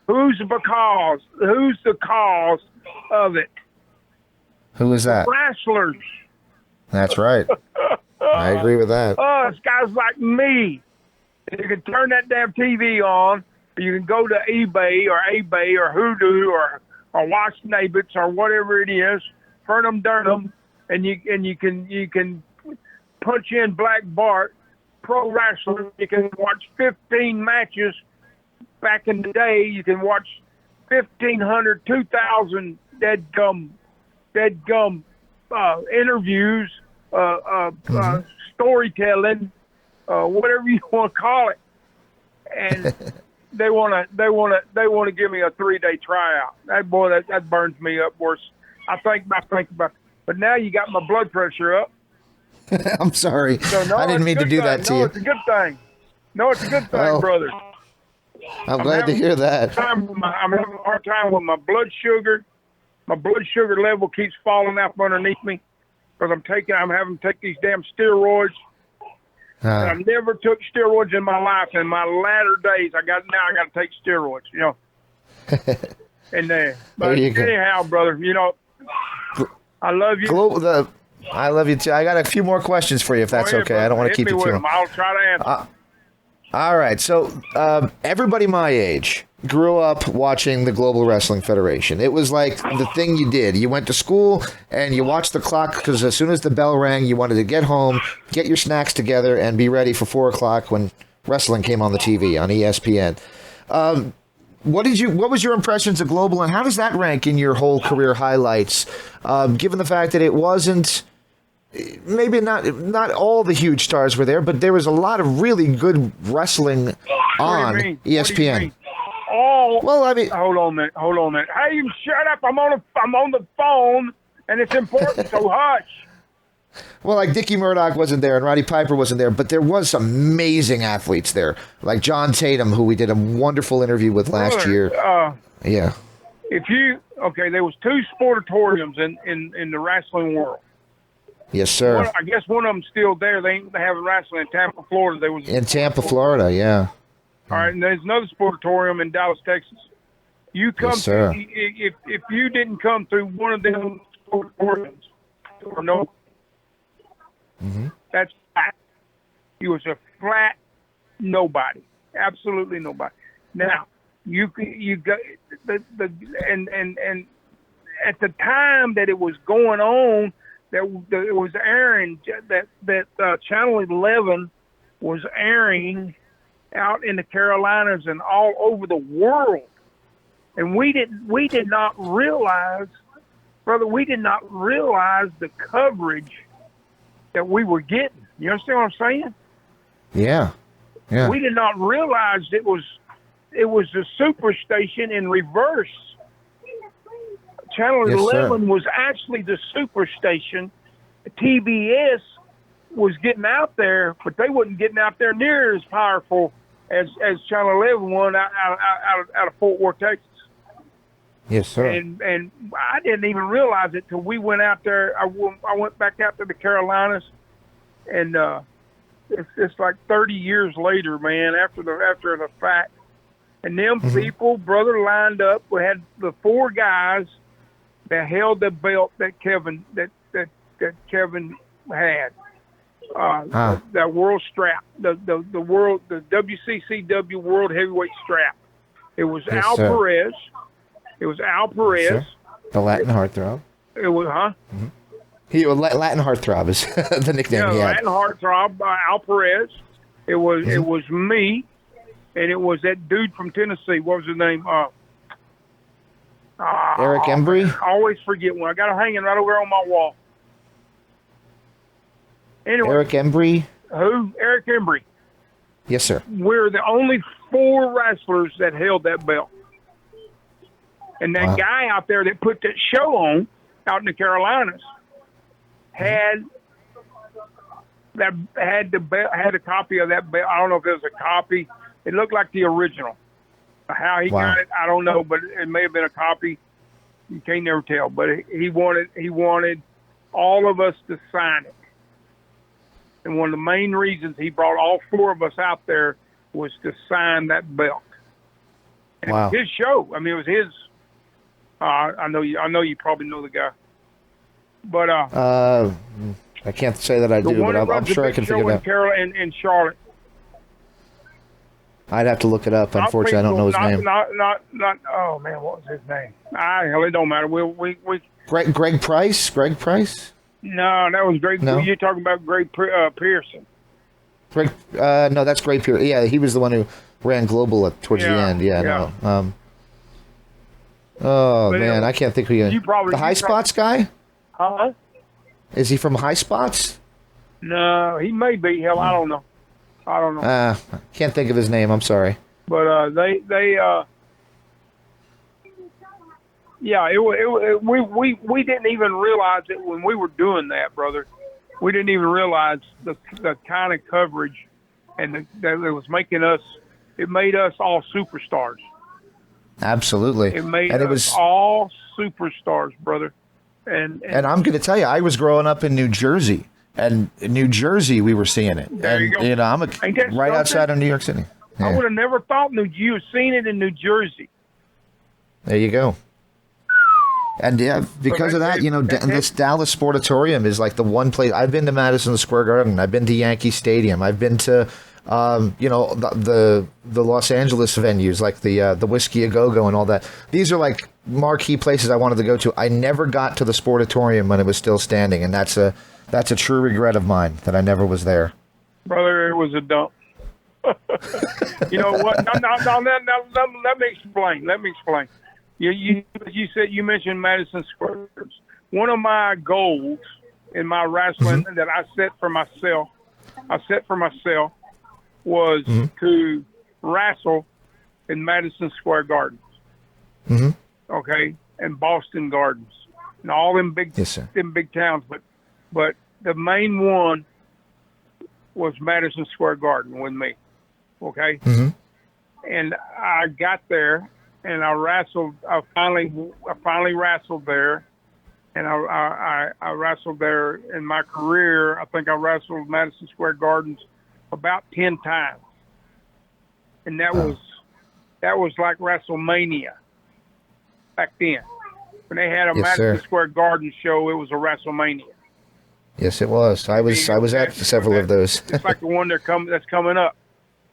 Who's the cause of it? Who is that? Wrestlers. That's right. I agree with that. Oh, it's guys like me. You can turn that damn TV on. Or you can go to eBay or Hoodoo or Watch Neighbors or whatever it is, Fernum Durnham, and you can punch in Black Bart Pro Wrestler. You can watch 15 matches. Back in the day, you can watch 1,500, 2,000 dead gum interviews, storytelling, whatever you want to call it, and they want to give me a 3-day tryout. That burns me up worse. I think about it. But now you got my blood pressure up. I'm sorry. So, I didn't mean to do that to you. No, it's a good thing. No, it's a good thing, brother. I'm glad to hear that. I'm having a hard time with my blood sugar. My blood sugar level keeps falling out from underneath me because I'm having to take these damn steroids. And I never took steroids in my life. In my latter days, I got to take steroids. And but anyhow, brother, I love you. I love you too. I got a few more questions for you, if that's okay. Brother. I don't want to keep you too long. I'll try to answer. All right. So everybody my age grew up watching the Global Wrestling Federation. It was like the thing you did. You went to school and you watched the clock because as soon as the bell rang, you wanted to get home, get your snacks together, and be ready for 4 o'clock when wrestling came on the TV on ESPN. What was your impressions of Global, and how does that rank in your whole career highlights? Given the fact that it wasn't. Maybe not all the huge stars were there, but there was a lot of really good wrestling on ESPN. Well, I mean, hold on a minute. Hey, you shut up! I'm on the phone, and it's important. So hush. Well, like Dickie Murdoch wasn't there, and Roddy Piper wasn't there, but there was some amazing athletes there, like John Tatum, who we did a wonderful interview with last year. Yeah. There was 2 sportatoriums in the wrestling world. Yes, sir. I guess one of them's still there. They haven't wrestling in Tampa, Florida. There was In Tampa, Florida, yeah. All right, and there's another sportatorium in Dallas, Texas. You come Yes, sir. if you didn't come through one of them sportatoriums or no, that's flat. You was a flat nobody, absolutely nobody. Now you got and at the time that it was going on, that it was airing, that Channel 11 was airing out in the Carolinas and all over the world, and we did not realize, brother, we did not realize the coverage that we were getting. You understand what I'm saying? Yeah. Yeah. We did not realize it was the superstation in reverse. Channel Yes, 11 sir. was actually the superstation. TBS was getting out there, but they wasn't getting out there near as powerful as Channel 11 was out of Fort Worth, Texas. Yes, sir. And I didn't even realize it till we went out there. I went back out to the Carolinas, and it's like 30 years later, man, after the fact. And them people, brother, lined up. We had the 4 guys that held the belt that Kevin had. That world strap, the WCCW World Heavyweight strap. It was Yes, Al sir. Perez. It was Al Perez. Yes, sir. The Latin Heartthrob. It was, Latin Heartthrob is the nickname he had. Latin Heartthrob, Al Perez. It was me, and it was that dude from Tennessee. What was his name? Erich Embry. I always forget one. I got him hanging right over there on my wall. Anyway, Erich Embry. who? Erich Embry. Yes, sir. We're the only 4 wrestlers that held that belt. And that Wow. guy out there that put that show on out in the Carolinas had a copy of that belt. I don't know if it was a copy. It looked like the original. How he Wow. got it, I don't know, but it may have been a copy. You can't never tell. But he wanted all of us to sign it. And one of the main reasons he brought all 4 of us out there was to sign that belt. And Wow. it was his show. I mean, it was his. I know you probably know the guy. But I can't say that I the do, one but that I'm runs the sure I big can show figure it in out. Carolina in Charlotte. I'd have to look it up. Unfortunately, I don't know his name. Not. Oh man, what was his name? Hell, it don't matter. We. Greg Price. Greg Price. No, that was Greg. No? You're talking about Greg Pearson. Greg. No, that's Greg Pierce. Yeah, he was the one who ran global towards the Yeah, end. Yeah. yeah. No. Oh But man, anyway, I can't think who you. The High Spots guy. Huh? Is he from High Spots? No, he may be. Hell, I don't know. Can't think of his name. I'm sorry. But we didn't even realize it when we were doing that, brother. We didn't even realize the kind of coverage and that it was making us. It made us all superstars. Absolutely. It made and us it was all superstars, brother. And I'm going to tell you, I was growing up in New Jersey, and in New Jersey we were seeing it. There you go. And I'm Ain't that right something? outside of New York City. I Yeah. would have never thought you had seen it in New Jersey. There you go. And yeah, because of that, this Dallas Sportatorium is like the one place. I've been to Madison Square Garden. I've been to Yankee Stadium. I've been to, the Los Angeles venues like the Whiskey A Go Go and all that. These are like marquee places I wanted to go to. I never got to the Sportatorium when it was still standing, and that's a true regret of mine that I never was there. Brother, it was a dump. You know what? No, let me explain. You said you mentioned Madison Square. One of my goals in my wrestling that I set for myself was to wrestle in Madison Square Gardens. Okay, and Boston Gardens, and all them big towns. But the main one was Madison Square Garden with me. Okay, and I got there. And I finally wrestled there, and I wrestled there in my career. I think I wrestled Madison Square Gardens about 10 times, and that was like WrestleMania back then. When they had a Madison Square Garden show, it was a WrestleMania. Yes, it was. I was at several of those. It's like the one that's coming up.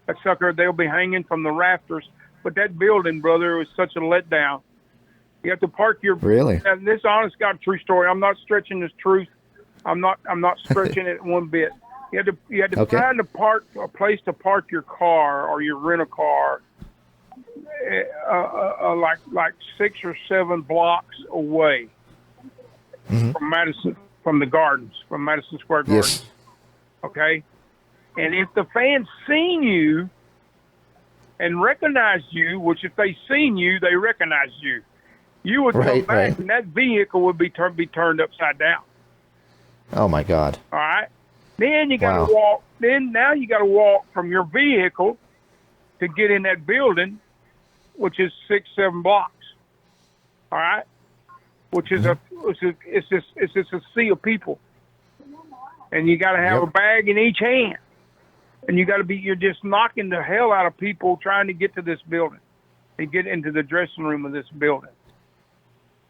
That sucker, they'll be hanging from the rafters. But that building, brother, was such a letdown. You have to park your. Really? And this, honest God, true story. I'm not stretching this truth. I'm not stretching it one bit. You had to find a place to park your car or you rent a car, like 6 or 7 blocks away from Madison, from the Gardens, from Madison Square Gardens. Yes. Okay, and if the fans seen you and recognized you, which if they seen you, they recognized you, you would come back and that vehicle would be turned upside down. Oh my God! All right, then you got to walk. Then now you got to walk from your vehicle to get in that building, which is 6, 7 blocks. All right, which is it's just a sea of people, and you got to have a bag in each hand, and you're just knocking the hell out of people trying to get to this building and get into the dressing room of this building.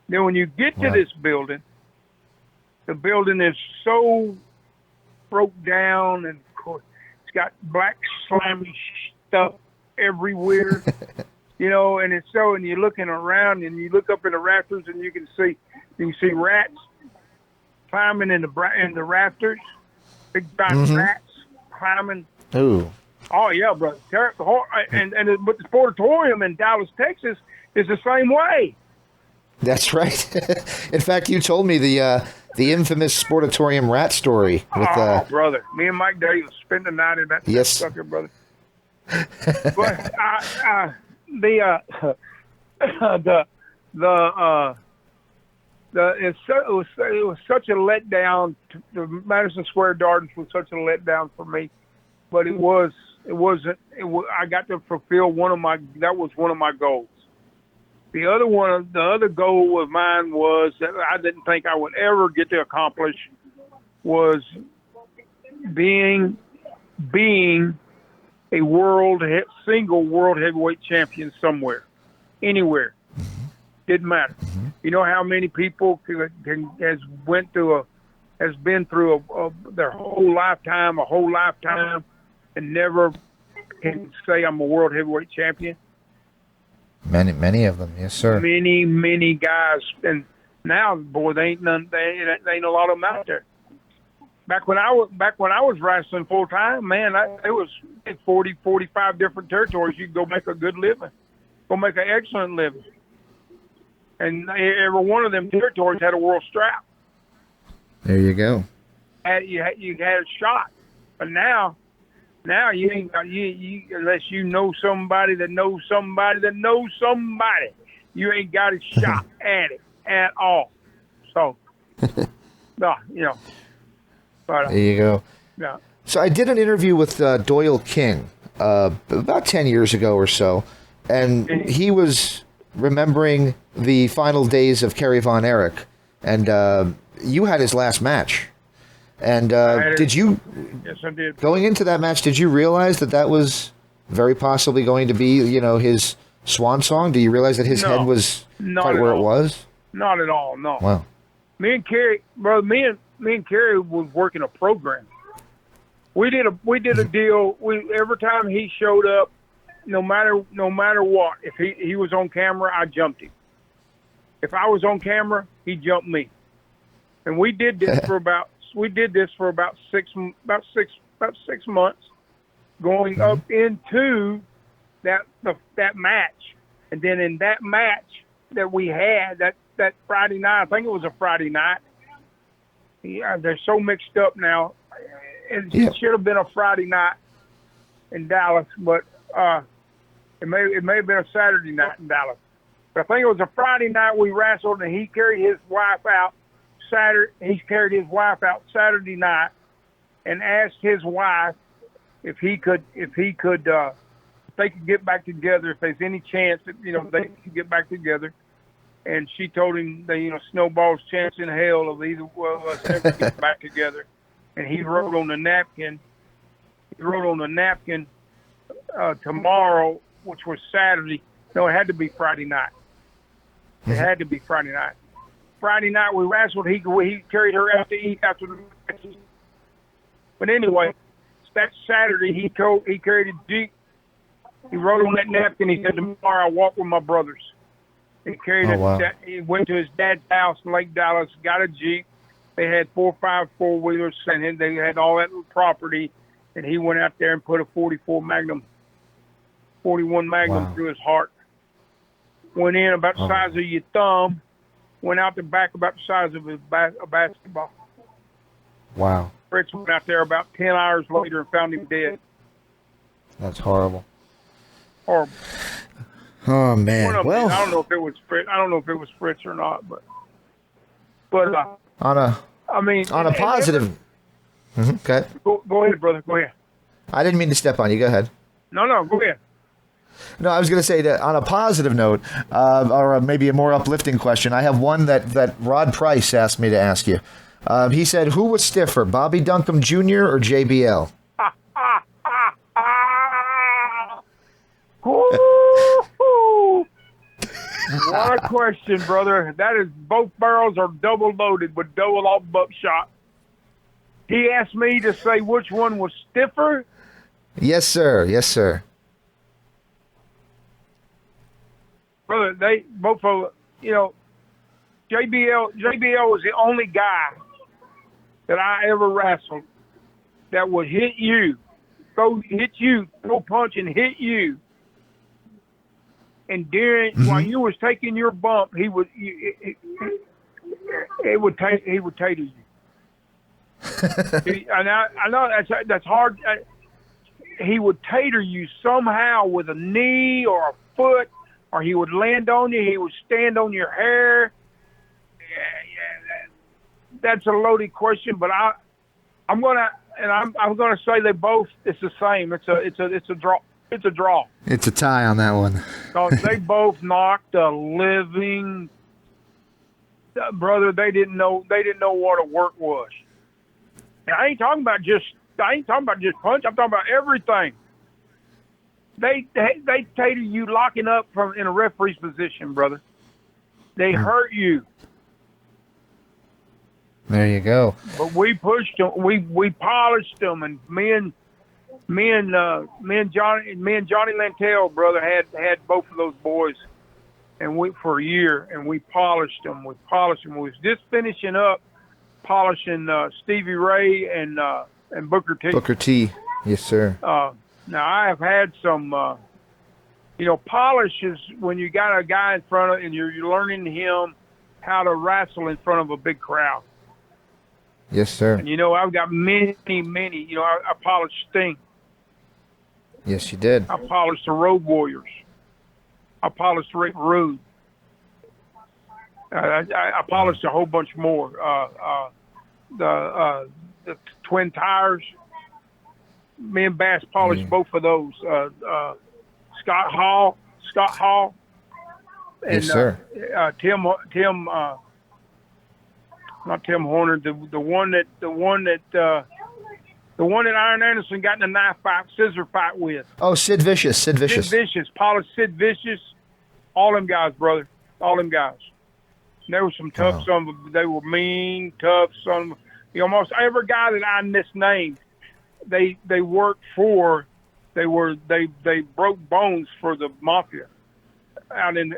Then when you get to this building, the building is so broke down, and it's got black slimy stuff everywhere. And it's so, and you're looking around and you look up in the rafters and you can see rats climbing in the rafters, big giant rats climbing. Ooh. Oh yeah, brother. But the Sportatorium in Dallas, Texas is the same way. That's right. In fact, you told me the infamous Sportatorium rat story with brother. Me and Mike Davis spent the night in that sucker, brother. But it was such a letdown. The Madison Square Gardens was such a letdown for me, but it wasn't. I got to fulfill one of my goals. The other goal of mine was that I didn't think I would ever get to accomplish was being a single world heavyweight champion somewhere, anywhere. Didn't matter. You know how many people has been through their whole lifetime, and never can say I'm a world heavyweight champion. Many of them, yes, sir. Many guys, and now, boy, they ain't a lot of them out there. Back when I was wrestling full time, man, it was 40, 45 different territories. You could go make a good living, go make an excellent living, and every one of them territories had a world strap. There you go. You had a shot, but now you ain't got you unless you know somebody that knows somebody that knows somebody. You ain't got a shot at it at all. So, no, But, there you go. Yeah. So I did an interview with Doyle King about 10 years ago or so, and he was remembering the final days of Kerry Von Erich, and you had his last match. And did you? Yes, I did. Going into that match, did you realize that was very possibly going to be, his swan song? Do you realize that his head was quite where it was? Not at all. No. Wow. Me and Kerry, brother. Me and Kerry was working a program. We did a deal. Every time he showed up, no matter what, if he was on camera, I jumped him. If I was on camera, he jumped me. And we did this for about 6 months, going up into that match, and then in that match that we had that Friday night, I think it was a Friday night. Yeah, they're so mixed up now. It should have been a Friday night in Dallas, but it may have been a Saturday night in Dallas. But I think it was a Friday night we wrestled, and he carried his wife out Saturday night, and asked his wife if they could get back together, if there's any chance that they could get back together. and she told him that, snowball's chance in hell of either one of us ever getting back together. And he wrote on the napkin. Tomorrow, which was Saturday. No, it had to be Friday night. It had to be Friday night. Friday night we wrestled. He carried her out to eat after the match. But anyway, that Saturday he carried a Jeep. He wrote on that napkin. He said, "Tomorrow I walk with my brothers." He carried He went to his dad's house in Lake Dallas, got a Jeep. They had 4 or 5 4-wheelers, and they had all that property. And he went out there and put a 41 Magnum through his heart. Went in about the size of your thumb. Went out the back about the size of a basketball. Wow. Fritz went out there about 10 hours later and found him dead. That's horrible. Horrible. Oh man. Well, I don't know if it was Fritz or not, but on a positive. Okay. Go ahead, brother. Go ahead. I didn't mean to step on you. Go ahead. No, go ahead. No, I was going to say that on a positive note, or maybe a more uplifting question. I have one that Rod Price asked me to ask you. He said, "Who was stiffer, Bobby Duncombe Jr. or JBL?" What a question, brother. That is, both barrels are double loaded with double off buckshot. He asked me to say which one was stiffer. Yes, sir. Yes, sir. Brother, they both of JBL was the only guy that I ever wrestled that would hit you, throw punch and hit you. And while you was taking your bump, he would tater you. I know that's hard. He would tater you somehow with a knee or a foot, or he would land on you. He would stand on your hair. That's a loaded question, but I'm gonna say they both. It's the same. It's a draw. It's a draw. It's a tie on that one. So they both knocked the living. Brother, they didn't know what a work was. And I ain't talking about just punch. I'm talking about everything. They tater you locking up in a referee's position, brother. They hurt you. There you go. But we pushed them. We polished them, and me and Johnny Lantell, brother, had both of those boys, and for a year, and we polished them. We was just finishing up polishing Stevie Ray and Booker T. Booker T. Yes, sir. Now I have had some, polish is when you got a guy in front of and you're learning him how to wrestle in front of a big crowd. Yes, sir. And I've got many. I polished Sting. Yes, you did. I polished the Road Warriors. I polished Rick Rude. I polished a whole bunch more. The Twin Tires. Me and Bass polished both of those. Scott Hall. And, yes, sir. Tim. Not Tim Horner. The one that Iron Anderson got in a scissor fight with. Oh, Sid Vicious. Polished Sid Vicious. All them guys, brother. All them guys. And there were some tough. Some they were mean, tough. Some, almost every guy that I misnamed, they worked for. They broke bones for the mafia out in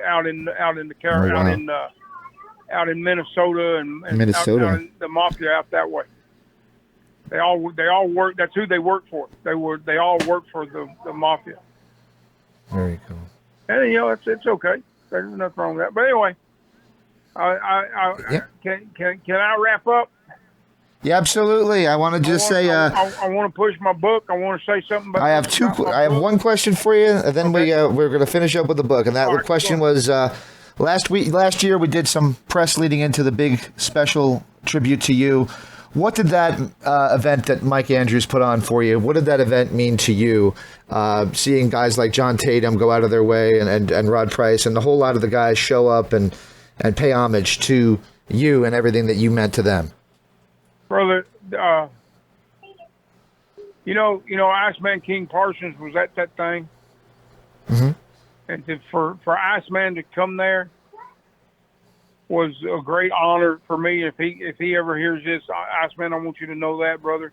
Minnesota and Minnesota. Out in the mafia out that way. They all work. That's who they work for. They all work for the mafia. Very cool. And it's okay. There's nothing wrong with that. But anyway, can I wrap up? Yeah, absolutely. I want to just say. I want to push my book. I want to say something. About I have I have one question for you, and then we're going to finish up with the book. And that question was. Last year, we did some press leading into the big special tribute to you. What did that event that Mike Andrews put on for you? What did that event mean to you? Seeing guys like John Tatum go out of their way and Rod Price and a whole lot of the guys show up and and pay homage to you and everything that you meant to them. Brother, Iceman King Parsons was at that thing. Mm-hmm. And for Iceman to come there was a great honor for me. If he ever hears this, Iceman, I want you to know that, brother.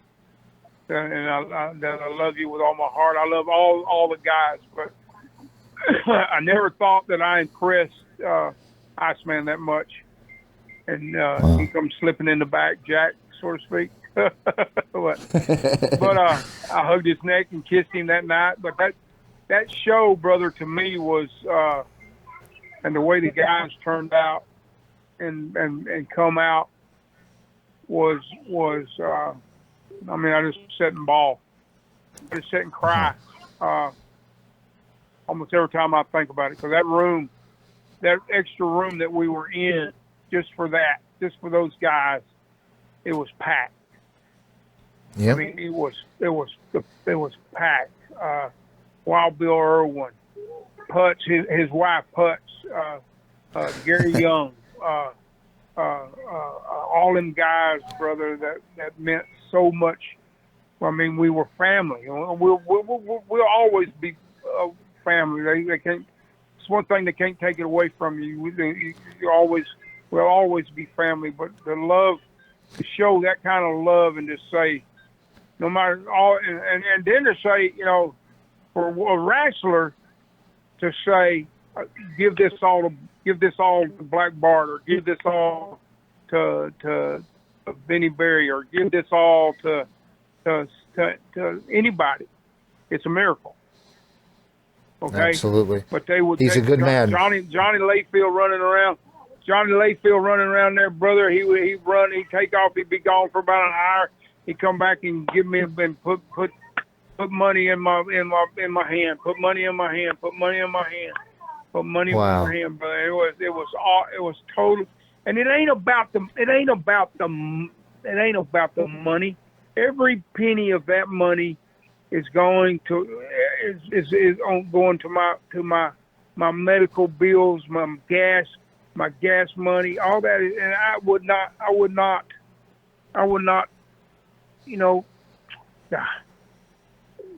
And that I love you with all my heart. I love all the guys, but I never thought that I impressed Iceman that much. And he comes slipping in the back, Jack, so to speak. but I hugged his neck and kissed him that night. But that show, brother, to me was, and the way the guys turned out and come out was. I just sat and bawl. I just sit and cry almost every time I think about it. Because that extra room that we were in, just for those guys, it was packed. Yep. I mean, it was packed. Wild Bill Irwin, Putz, his wife Putz, Gary Young, all them guys, brother, that meant so much. I mean, we were family. We'll always be family. They can't. It's one thing they can't take it away from you. We'll always be family. But the love, to show that kind of love, and to say, no matter all, and then to say, for a wrestler to say, give this all to Black Bart, or give this all to Benny Berry, or give this all to anybody, it's a miracle. Okay, absolutely. But they would. He's a good man. Johnny Layfield running around there, brother. He'd run. He'd take off. He'd be gone for about an hour. He'd come back and give me and put money in my hand. Put money in my hand. Put money in my hand. Put money in my hand, brother. It was total. And it ain't about the money. Every penny of that money is going to my medical bills, my gas money, all that. And I would not.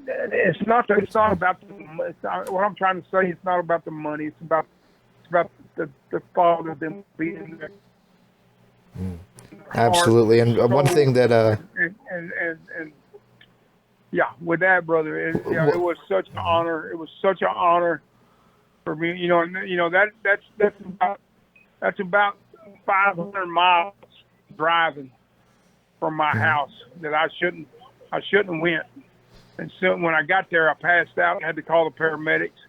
It's not about what I'm trying to say. It's not about the money. It's about the thought of them being there. Absolutely. And one thing that and yeah, with that, brother, it was such an honor. It was such an honor for me. That's about 500 miles driving from my house that I shouldn't went. And so when I got there, I passed out and had to call the paramedics.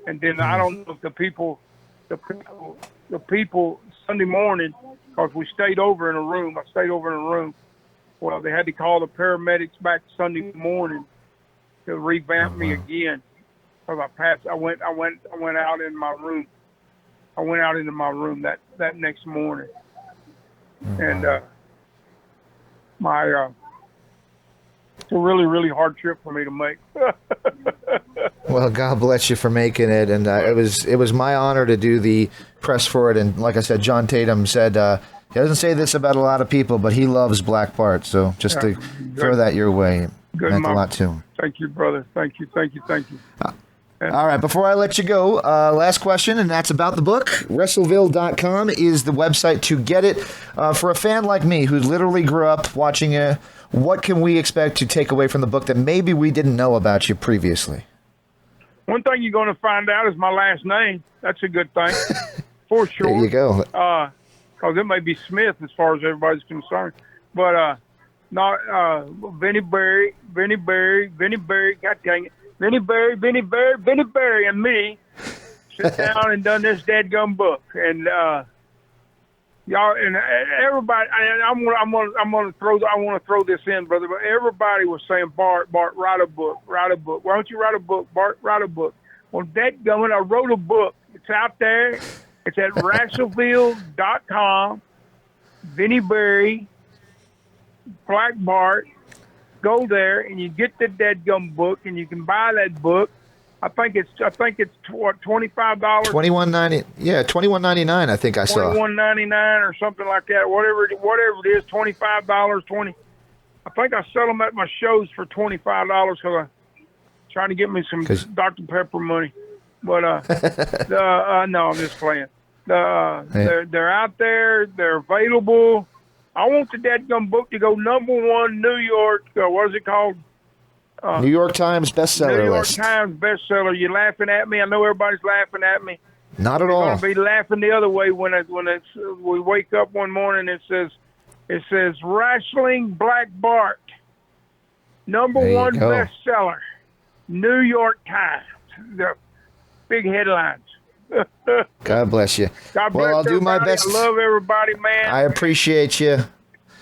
And then I don't know if the people Sunday morning, because we stayed over in a room. I stayed over in a room. Well, they had to call the paramedics back Sunday morning to revamp me again. Because I went out in my room. I went out into my room that next morning. And it's a really, really hard trip for me to make. Well, God bless you for making it, and it was my honor to do the press for it. And like I said, John Tatum said he doesn't say this about a lot of people, but he loves Black Bart. So just to throw that your way, meant a lot to him. Thank you, brother. Thank you. All right, before I let you go, last question, and that's about the book. Wrestleville.com is the website to get it. For a fan like me who literally grew up watching it, what can we expect to take away from the book that maybe we didn't know about you previously? One thing you're going to find out is my last name. That's a good thing, for sure. There you go. Because it may be Smith as far as everybody's concerned. But not Benny Berry, God dang it. Benny Berry, and me sit down and done this dadgum book, and y'all and everybody. I want to throw this in, brother. But everybody was saying, Bart, write a book. Why don't you write a book, Bart? Write a book. Well, dadgummit, I wrote a book. It's out there. It's at Wrestleville.com. Benny Berry, Black Bart. Go there and you get the dadgum book, and you can buy that book I think it's what, $25. $21.90. Yeah, $21.99. I think I saw. $21.99 or something like that. Whatever it is, $25. I think I sell them at my shows for $25 because I'm trying to get me some Dr. Pepper money. But no, I'm just playing. They're out there. They're available. I want the dadgum book to go #1 New York. What is it called? New York Times bestseller list. New York Times bestseller. You laughing at me? I know everybody's laughing at me. Not at all. You're gonna be laughing the other way when we wake up one morning. It says Wrestling Black Bart, #1 bestseller, New York Times. The big headlines. God bless you. God bless well, I'll do my best. I love everybody, man. I appreciate you.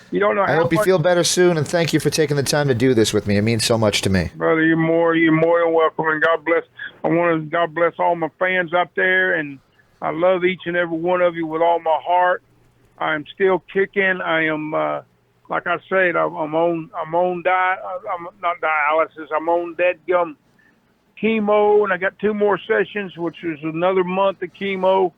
You don't know. I hope you feel better soon, and thank you for taking the time to do this with me. It means so much to me, brother. You're more than welcome, and God bless. God bless all my fans out there, and I love each and every one of you with all my heart. I'm still kicking. I am, like I said, I'm on not dialysis. I'm on dadgum chemo, and I got 2 more sessions, which is another month of chemo.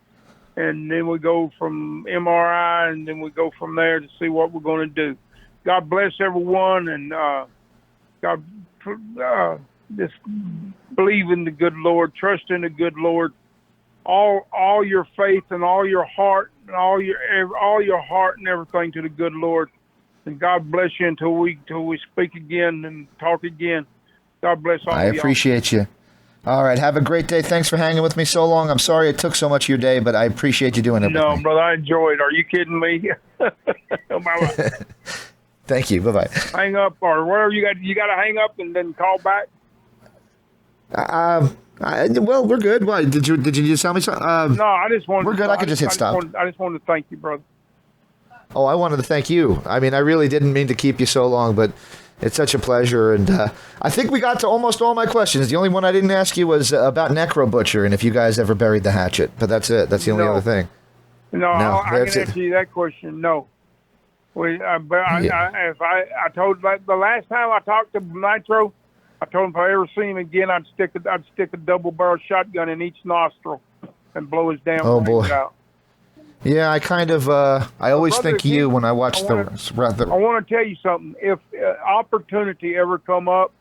And then we go from MRI, and then we go from there to see what we're going to do. God bless everyone, and God, just believe in the good Lord, trust in the good Lord, all your faith and all your heart and all your heart and everything to the good Lord. And God bless you until we speak again and talk again. God bless all of you. I appreciate you. All right. Have a great day. Thanks for hanging with me so long. I'm sorry it took so much of your day, but I appreciate you doing it with me. No, brother, I enjoyed it. Are you kidding me? Bye-bye. Thank you. Bye-bye. Hang up or whatever you got. You got to hang up and then call back. Well, we're good. Why did you just tell me something? No, I just wanted. We're good. I could just hit stop. I just wanted to thank you, brother. Oh, I wanted to thank you. I mean, I really didn't mean to keep you so long, but it's such a pleasure. And I think we got to almost all my questions. The only one I didn't ask you was about Necro Butcher and if you guys ever buried the hatchet. But that's it. That's the only other thing. No, I can answer you that question. No. I told the last time I talked to Nitro, I told him if I ever see him again, I'd stick a double-barrel shotgun in each nostril and blow his damn brains out. Yeah, I kind of. I always think of you when I watch I want to tell you something. If opportunity ever come up,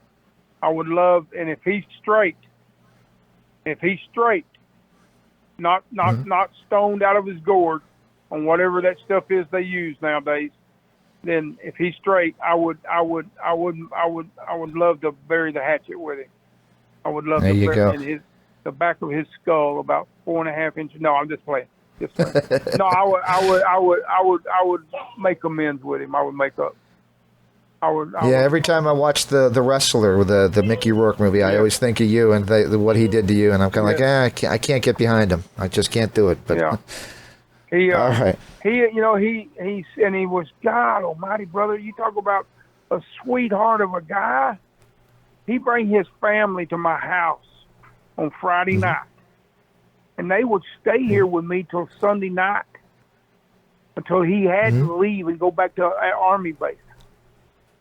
I would love. And if he's straight, not stoned out of his gourd on whatever that stuff is they use nowadays, then if he's straight, I would love to bury the hatchet with him. I would love to bury the back of his skull about 4.5 inches. No, I'm just playing. No, I would make amends with him. I would make up. Every time I watch the Wrestler, the Mickey Rourke movie, I always think of you and what he did to you, and I'm kind of like, I can't get behind him. I just can't do it. But all right. He was, God Almighty, brother. You talk about a sweetheart of a guy. He bring his family to my house on Friday night. And they would stay here with me till Sunday night until he had to leave and go back to Army base,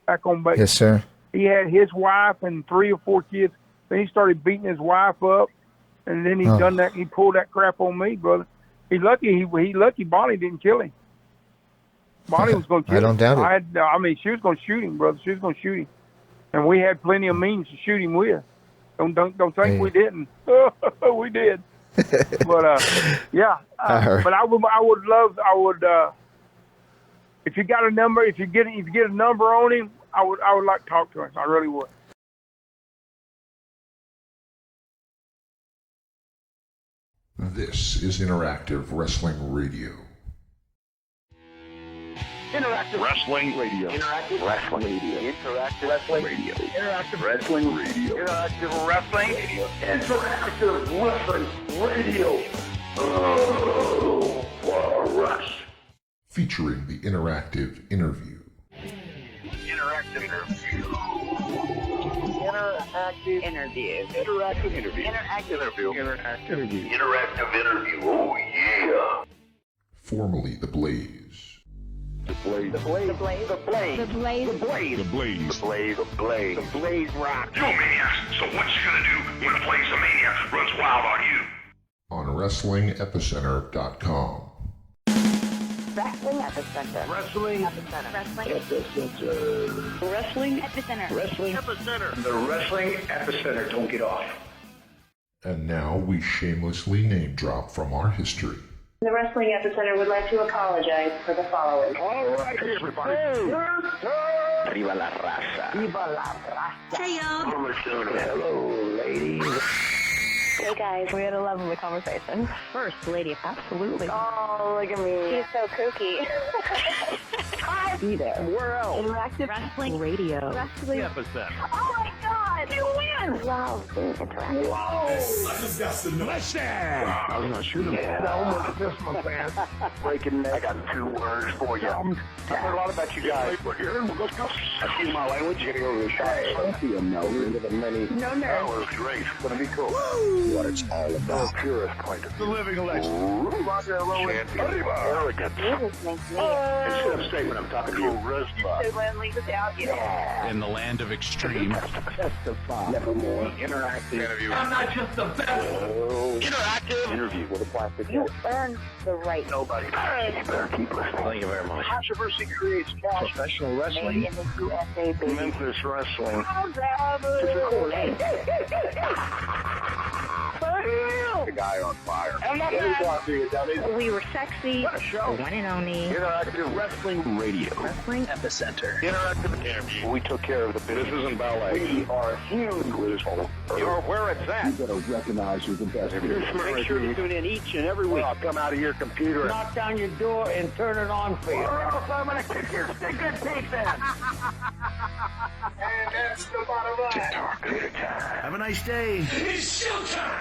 back on base. Yes, sir. He had his wife and 3 or 4 kids. Then he started beating his wife up, and then he done that. He pulled that crap on me, brother. He's lucky. He lucky Bonnie didn't kill him. Bonnie was going to kill him. I don't doubt it. I mean, she was going to shoot him, brother. She was going to shoot him, and we had plenty of means to shoot him with. Don't think we didn't. We did. But but I would love if you got a number, if you get a number on him, I would like to talk to him. I really would. This is Interactive Wrestling Radio. Interactive Wrestling Radio. Interactive Wrestling Radio. Interactive Wrestling Radio. Interactive Wrestling Radio. Interactive Wrestling Radio. Interactive Wrestling Radio. Rush. Featuring the interactive interview. Interactive interview. Interactive interview. Interactive interview. Interactive interview. Interactive interview. Interactive interview. Oh yeah. Formerly The Blaze. The Blaze. The Blaze. The Blaze. The Blaze. The Blaze. The Blaze. The Blaze. The Blaze. The Blaze. The Blaze rock. Yo, Maniacs, so what you gonna do when the Blaze of Maniacs WrestlingEpicenter.com. Wrestling Epicenter. Wrestling Epicenter. Wrestling Epicenter. Wrestling Epicenter. Wrestling Epicenter. The Wrestling Epicenter. Don't get off. And now we shamelessly name drop from our history. The Wrestling Epicenter would like to apologize for the following. All right, everybody. Viva la raza. Viva la raza. Hey, y'all. Hello, ladies. Hey, guys. We had a lovely conversation. First lady. Absolutely. Oh, look at me. She's so kooky. Be there. Where else? Interactive Wrestling Radio. Wrestling Epicenter. Oh, my God. You win. Wow. Being interactive. Whoa! Listen! I was gonna shoot him. Yeah, I almost missed my pants. Breaking neck. I got 2 words for you. I've heard a lot about you guys. We're here. Let's go. Excuse my language. You're gonna go to the shop. I see him now. We're into the many. No nerves. That was great. It's gonna be cool. Woo! What it's all about. The purest point of view. The living legend. Rock and roll. Arrogant. You're listening to me. Instead of saying when I'm talking to you. Charisma. So lonely without you. In the land of extreme. Testify. Nevermore. Interactive interview. I'm not just the best. Interactive interview with a plastic You head. earned the right. Nobody. You better keep listening. Thank you very much. Controversy creates cash. Professional wrestling. Made in the USA, baby. Memphis wrestling. The guy on fire. I'm not We were sexy. What a show. One and only. Interactive Wrestling Radio. Wrestling Epicenter. Interactive interview. We took care of the business and ballet. We are huge with this whole. You're where it's at. You better recognize who's the best. Make sure you tune in each and every week. I'll come out of your computer. Knock down your door and turn it on for you. Or else I'm going to kick your stinking teeth in. And that's the bottom line. Have a nice day. It's showtime.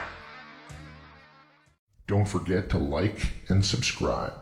Don't forget to like and subscribe.